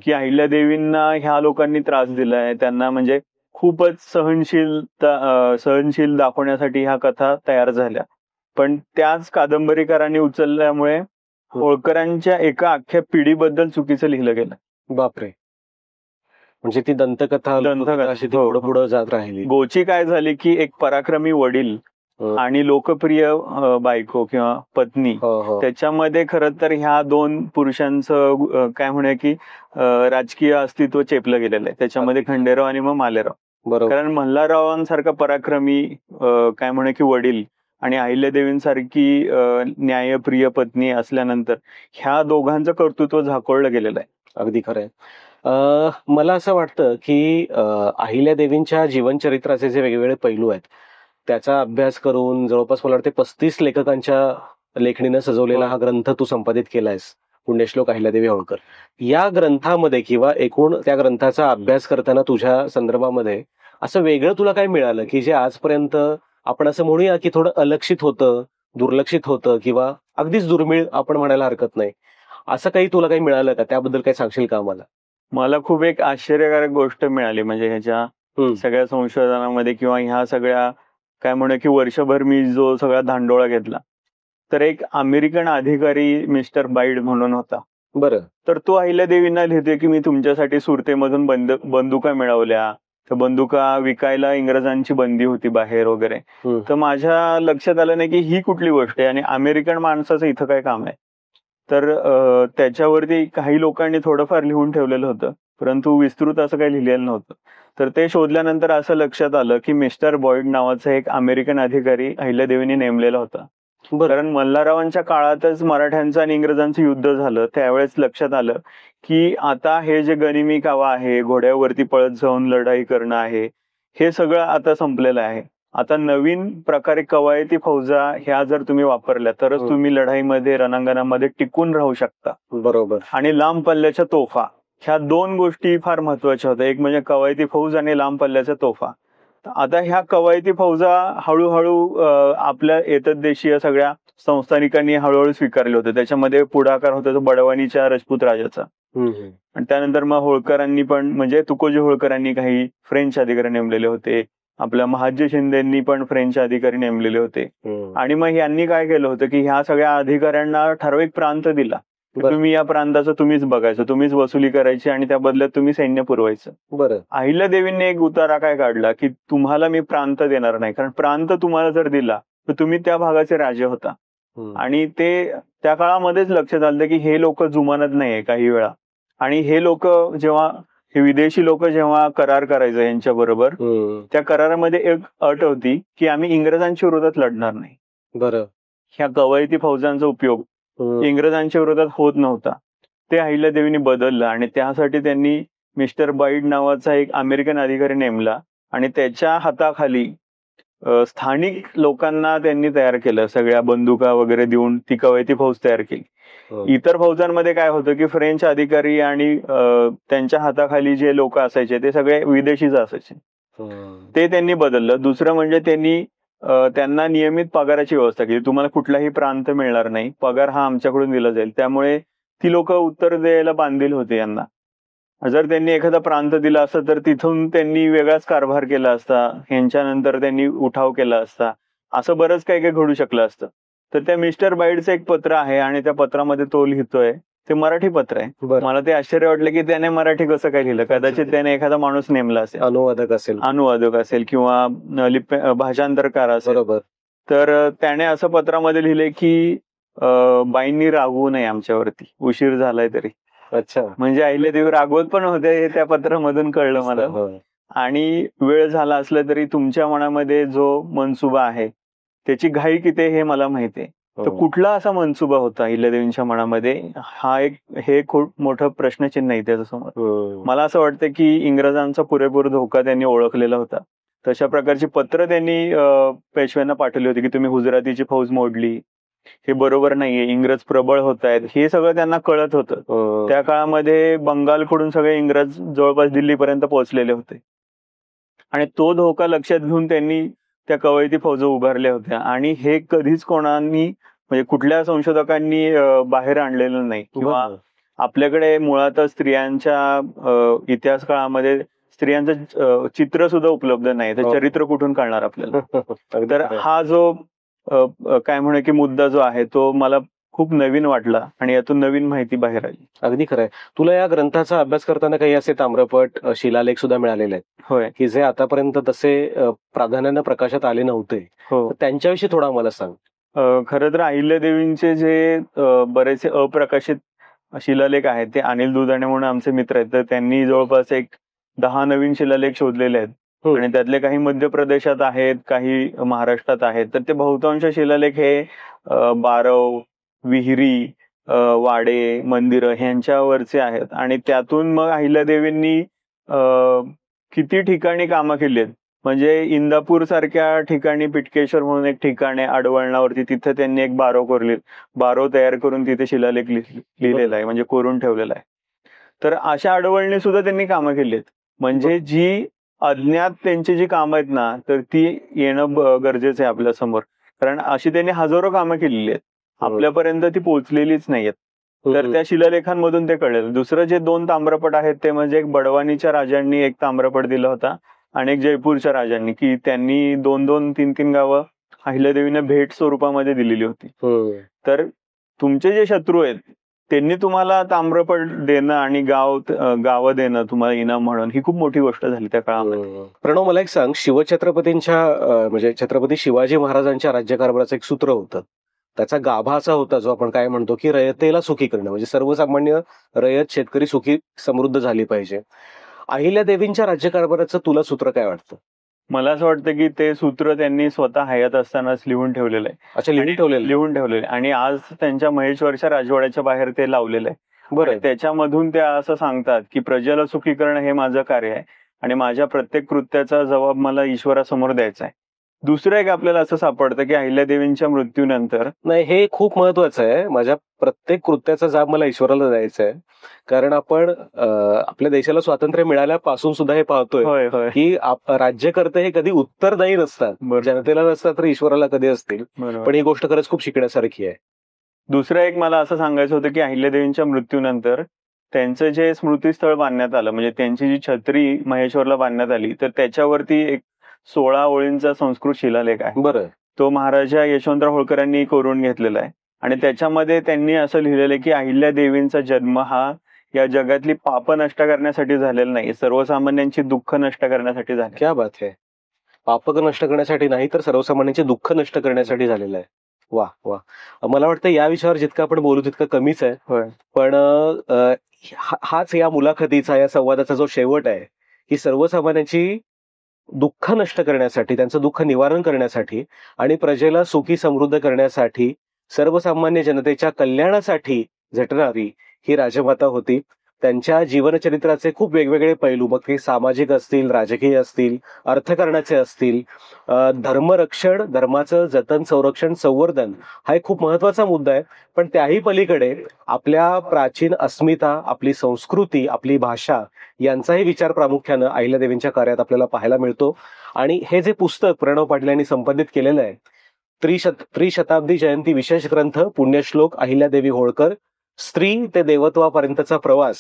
की अहिल्यादेवींना ह्या लोकांनी त्रास दिलाय, त्यांना म्हणजे खूपच सहनशील दाखवण्यासाठी ह्या कथा तयार झाल्या. पण त्याच कादंबरीकारांनी उचलल्यामुळे होळकरांच्या एका अख्ख्या पिढीबद्दल चुकीचं लिहिलं गेलं. बापरे. म्हणजे ती दंतकथा अशी पुढे जात राहिली. गोची काय झाली की एक पराक्रमी वडील आणि लोकप्रिय बायको किंवा पत्नी, त्याच्यामध्ये खरं तर ह्या 2 पुरुषांचं काय म्हणे की राजकीय अस्तित्व चेपलं गेलेलं आहे त्याच्यामध्ये, खंडेराव आणि मग मालेराव. कारण मल्हाररावांसारखा पराक्रमी काय म्हणे की वडील आणि अहिल्यादेवींसारखी न्यायप्रिय पत्नी असल्यानंतर ह्या दोघांचं कर्तृत्व झाकोळलं गेलेलं आहे. अगदी खरंय. मला असं वाटतं की अहिल्यादेवींच्या जीवनचरित्राचे जे वेगवेगळे पैलू आहेत त्याचा अभ्यास करून जवळपास मला वाटते 35 लेखकांच्या लेखणीनं सजवलेला हो. हा ग्रंथ तू संपादित केलायस, पुण्यश्लोक अहिल्यादेवी होळकर. या ग्रंथामध्ये किंवा एकूण त्या ग्रंथाचा अभ्यास करताना तुझ्या संदर्भामध्ये असं वेगळं तुला काय मिळालं की जे आजपर्यंत आपण असं म्हणूया की थोडं अलक्षित होतं, दुर्लक्षित होतं किंवा अगदीच दुर्मिळ आपण म्हणायला हरकत नाही, असं काही तुला काही मिळालं का? त्याबद्दल काही सांगशील का मला? मला खूप एक आश्चर्यकारक गोष्ट मिळाली म्हणजे ह्याच्या सगळ्या संशोधनामध्ये किंवा ह्या सगळ्या काय म्हणू की वर्षभर मी जो सगळा धांडोळा घेतला, तर एक अमेरिकन अधिकारी मिस्टर बाईड म्हणून होता. बरं. तर तो अहिल्यादेवींना लिहितोय की मी तुमच्यासाठी सुरतेमधून बंदुका मिळवल्या, तर बंदुका विकायला इंग्रजांची बंदी होती बाहेर वगैरे. तर माझ्या लक्षात आलं नाही की ही कुठली गोष्ट आहे आणि अमेरिकन माणसाचं इथं काय काम आहे. तर त्याच्यावरती काही लोकांनी थोडंफार लिहून ठेवलेलं होतं, परंतु विस्तृत असं काही लिहिलेलं नव्हतं. तर ते शोधल्यानंतर असं लक्षात आलं की मिस्टर बॉईड नावाचा एक अमेरिकन अधिकारी अहिल्यादेवींनी नेमलेला होता. बरं. कारण मल्हाररावांच्या काळातच मराठ्यांचं आणि इंग्रजांचं युद्ध झालं, त्यावेळेस लक्षात आलं की आता हे जे गनिमी कावा आहे, घोड्यावरती पळत जाऊन लढाई करणं आहे, हे सगळं आता संपलेलं आहे. आता नवीन प्रकारे कवायती फौजा ह्या जर तुम्ही वापरल्या तरच तुम्ही लढाईमध्ये रणांगणामध्ये टिकून राहू शकता. बरोबर. आणि लांब पल्ल्याच्या तोफा, ह्या 2 गोष्टी फार महत्वाच्या होत्या. एक म्हणजे कवायती फौज आणि लांब पल्ल्याच्या तोफा. आता ह्या कवायती फौजा हळूहळू आपल्या एतद्देशीय सगळ्या संस्थानिकांनी हळूहळू स्वीकारले होते. त्याच्यामध्ये पुढाकार होता तो बडवानीच्या राजपूत राजाचा. आणि त्यानंतर मग होळकरांनी पण म्हणजे तुकोजी होळकरांनी काही फ्रेंच अधिकारी नेमलेले होते. आपल्या महाजी शिंदेंनी पण फ्रेंच अधिकारी नेमलेले होते. आणि मग यांनी काय केलं होतं की ह्या सगळ्या अधिकाऱ्यांना ठराविक प्रांत दिला. तुम्ही या प्रांताचं तुम्हीच बघायचं, तुम्हीच वसुली करायची आणि त्या बदल्यात तुम्ही सैन्य पुरवायचं. बरं. अहिल्यादेवींनी एक उतारा काय काढला की तुम्हाला मी प्रांत देणार नाही, कारण प्रांत तुम्हाला जर दिला तर तुम्ही त्या भागाचे राजे होता. आणि ते त्या काळामध्येच लक्षात आलं की हे लोक जुमानत नाहीये काही वेळा. आणि हे लोक जेव्हा हे विदेशी लोक जेव्हा करार करायचं यांच्या बरोबर, त्या करारामध्ये एक अट होती की आम्ही इंग्रजांच्या विरोधात लढणार नाही. बरं. ह्या कवायती फौजांचा उपयोग इंग्रजांच्या विरोधात होत नव्हता. ते अहिल्यादेवींनी बदललं आणि त्यासाठी त्यांनी मिस्टर बाईड नावाचा एक अमेरिकन अधिकारी नेमला आणि त्याच्या हाताखाली स्थानिक लोकांना त्यांनी तयार केलं. सगळ्या बंदुका वगैरे देऊन ती कवायती फौज तयार केली. इतर फौजांमध्ये काय होतं की फ्रेंच अधिकारी आणि त्यांच्या हाताखाली जे लोक असायचे ते सगळे विदेशीच असायचे. ते त्यांनी बदललं. दुसरं म्हणजे त्यांनी त्यांना नियमित पगाराची व्यवस्था केली. तुम्हाला कुठलाही प्रांत मिळणार नाही, पगार हा आमच्याकडून दिला जाईल. त्यामुळे ती लोक उत्तर द्यायला बांधील होते यांना. जर त्यांनी एखादा प्रांत दिला असता तर तिथून त्यांनी वेगळाच कारभार केला असता, ह्यांच्यानंतर त्यांनी उठाव केला असता, असं बरंच काही काही घडू शकलं असतं. तर त्या मिस्टर बाईडचं एक पत्र आहे आणि त्या पत्रामध्ये तो लिहितोय, ते मराठी पत्र आहे. मला ते आश्चर्य वाटलं की त्याने मराठी कसं काय लिहिलं. कदाचित त्याने एखादा माणूस नेमला असेल, अनुवादक असेल किंवा भाषांतरकार असेल. बरोबर. तर त्याने असं पत्रामध्ये लिहिले की बाईंनी रागवू नये आमच्यावरती, उशीर झालाय तरी. अच्छा. म्हणजे अहिल्यादेवी रागवत पण होते हे त्या पत्रामधून कळलं मला. आणि वेळ झाला असलं तरी तुमच्या मनामध्ये जो मनसुबा आहे त्याची घाई किती हे मला माहितीये. तर कुठला असा मनसुबा होता अहिल्यादेवींच्या मनामध्ये, हे खूप मोठं प्रश्नचिन्ह आहे त्याच्यासमोर. मला असं वाटतं की इंग्रजांचा पुरेपूर धोका त्यांनी ओळखलेला होता. तशा प्रकारची पत्र त्यांनी पेशव्यांना पाठवली होती की तुम्ही गुजरातीची फौज मोडली, हे बरोबर नाहीये, इंग्रज प्रबळ होत आहेत, हे सगळं त्यांना कळत होतं. त्या काळामध्ये बंगालकडून सगळे इंग्रज जवळपास दिल्लीपर्यंत पोहोचलेले होते आणि तो धोका लक्षात घेऊन त्यांनी त्या कवायती फौजा उभारल्या होत्या. आणि हे कधीच कोणानी म्हणजे कुठल्या संशोधकांनी बाहेर आणलेलं नाही. किंवा आपल्याकडे मुळातच स्त्रियांच्या इतिहास काळामध्ये स्त्रियांचं चित्र सुद्धा उपलब्ध नाही, तर चरित्र कुठून कळणार आपल्याला. तर हा जो काय म्हणू की मुद्दा जो आहे तो मला खूप नवीन वाटला आणि यातून नवीन माहिती बाहेर आली. अगदी खरंय. तुला या ग्रंथाचा अभ्यास करताना काही असे ताम्रपट शिलालेख सुद्धा मिळालेले आहेत होय, की जे आतापर्यंत तसे प्राधान्यानं प्रकाशात आले नव्हते. हो. त्यांच्याविषयी थोडा मला सांग. खरं तर अहिल्यादेवींचे जे बरेचसे अप्रकाशित शिलालेख आहेत ते अनिल दुधाणे म्हणून आमचे मित्र आहेत, तर त्यांनी जवळपास एक 10 नवीन शिलालेख शोधलेले आहेत. आणि त्यातले काही मध्य प्रदेशात आहेत, काही महाराष्ट्रात आहेत. तर ते बहुतांश शिलालेख हे बारव, विहिरी वाडे मंदिरं ह्यांच्यावरचे आहेत. आणि त्यातून मग अहिल्यादेवींनी किती ठिकाणी कामं केली आहेत. म्हणजे इंदापूर सारख्या ठिकाणी पिटकेश्वर म्हणून एक ठिकाण आहे आडवळणावरती, तिथे त्यांनी एक बारो तयार करून तिथे शिलालेख लिहिलेला आहे, म्हणजे कोरून ठेवलेला आहे. तर अशा आडवळणी सुद्धा त्यांनी कामं केली आहेत. म्हणजे जी अज्ञात त्यांची जी कामं आहेत ना, तर ती येणं गरजेचं आहे आपल्या समोर. कारण अशी त्यांनी हजारो कामं केलेली आहेत, आपल्यापर्यंत ती पोहोचलेलीच नाहीयेत. तर त्या शिलालेखांमधून ते कळेल. दुसरं जे 2 ताम्रपट आहेत ते म्हणजे एक बडवानीच्या राजांनी एक ताम्रपट दिला होता आणि एक जयपूरच्या राजांनी, की त्यांनी 2-2, 3-3 गावं अहिल्यादेवीने भेट स्वरूपामध्ये दिलेली होती. तर तुमचे जे शत्रू आहेत त्यांनी तुम्हाला ताम्रपट देणं आणि गावं देणं तुम्हाला इनाम म्हणून, ही खूप मोठी गोष्ट झाली त्या काळामध्ये. प्रणव, मला एक सांग, शिवछत्रपतींच्या म्हणजे छत्रपती शिवाजी महाराजांच्या राज्यकारभाराचं एक सूत्र होतं, त्याचा गाभा असा होता जो आपण काय म्हणतो की रयतेला सुखी करणं, म्हणजे सर्वसामान्य रयत शेतकरी सुखी समृद्ध झाली पाहिजे. अहिल्यादेवींच्या राज्यकारभाराचं तुला सूत्र काय वाटतं? मला असं वाटतं की ते सूत्र त्यांनी स्वतः हयात असतानाच लिहून ठेवलेलं आहे. अच्छा, लिहून ठेवलेलं आणि आज त्यांच्या महेश्वरच्या राजवाड्याच्या बाहेर ते लावलेलं आहे. बरं. त्याच्यामधून त्या असं सांगतात की प्रजेला सुखी करणं हे माझं कार्य आहे आणि माझ्या प्रत्येक कृत्याचा जबाब मला ईश्वरासमोर द्यायचा आहे. दुसरं एक आपल्याला असं सापडतं की अहिल्यादेवींच्या मृत्यूनंतर, नाही, हे खूप महत्वाचं आहे, माझ्या प्रत्येक कृत्याचा जाब मला ईश्वराला द्यायचा आहे. कारण आपण आपल्या देशाला स्वातंत्र्य मिळाल्यापासून सुद्धा हे पाहतोय की राज्यकर्ते हे कधी उत्तरदायी नसतात, जनतेला नसतात तर ईश्वराला कधी असतील. पण ही गोष्ट खरंच खूप शिकण्यासारखी आहे. दुसरं एक मला असं सांगायचं होतं की अहिल्यादेवींच्या मृत्यूनंतर त्यांचं जे स्मृतीस्थळ बांधण्यात आलं, म्हणजे त्यांची जी छत्री महेश्वरला बांधण्यात आली, तर त्याच्यावरती एक 16 ओळींचा संस्कृत शिलालेख आहे. बरं. तो महाराजा यशवंतराव होळकरांनी कोरून घेतलेला आहे आणि त्याच्यामध्ये त्यांनी असं लिहिलेलं आहे की अहिल्यादेवींचा जन्म हा या जगातली पाप नष्ट करण्यासाठी झालेला नाही, सर्वसामान्यांची दुःख नष्ट करण्यासाठी झाले. क्या बात आहे. पापक नष्ट करण्यासाठी नाही तर सर्वसामान्यांचे दुःख नष्ट करण्यासाठी झालेलं आहे. वा वा. मला वाटतं या विषयावर जितकं आपण बोलू तितकं कमीच आहे. पण हाच या मुलाखतीचा, या संवादाचा जो शेवट आहे की सर्वसामान्यांची दुःख नष्ट करण्यासाठी, त्यांचं दुःख निवारण करण्यासाठी आणि प्रजेला सुखी समृद्ध करण्यासाठी, सर्वसामान्य जनतेच्या कल्याणासाठी झटणारी ही राजमाता होती. त्यांच्या जीवनचरित्राचे खूप वेगवेगळे पैलू, मग ते सामाजिक असतील, राजकीय असतील, अर्थकारणाचे असतील, धर्मरक्षण, धर्माचं जतन, संरक्षण, संवर्धन हा एक खूप महत्वाचा मुद्दा आहे. पण त्याही पलीकडे आपल्या प्राचीन अस्मिता, आपली संस्कृती, आपली भाषा यांचाही विचार प्रामुख्यानं अहिल्यादेवींच्या कार्यात आपल्याला पाहायला मिळतो. आणि हे जे पुस्तक प्रणव पाटील यांनी संपादित केलेलं आहे, त्रिशताब्दी जयंती विशेष ग्रंथ, पुण्यश्लोक अहिल्यादेवी होळकर, स्त्री ते देवत्वापर्यंतचा प्रवास,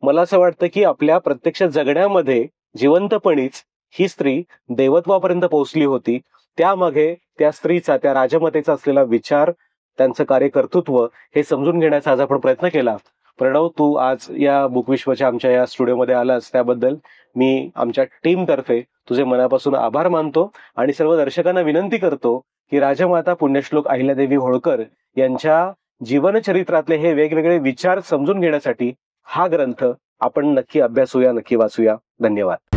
मला असं वाटतं की आपल्या प्रत्यक्ष जगण्यामध्ये जिवंतपणीच ही स्त्री देवत्वापर्यंत पोहोचली होती. त्यामागे त्या स्त्रीचा, त्या राजमातेचा असलेला विचार, त्यांचं कार्यकर्तृत्व हे समजून घेण्याचा आज आपण प्रयत्न केला. प्रणव, तू आज या बुकविश्वच्या आमच्या या स्टुडिओमध्ये आलास त्याबद्दल मी आमच्या टीमतर्फे तुझे मनापासून आभार मानतो आणि सर्व दर्शकांना विनंती करतो की राजमाता पुण्यश्लोक अहिल्यादेवी होळकर यांच्या जीवनचरित्रातले हे वेगवेगळे विचार समजून घेण्यासाठी हा ग्रंथ आपण नक्की अभ्यासूया, नक्की वाचूया. धन्यवाद.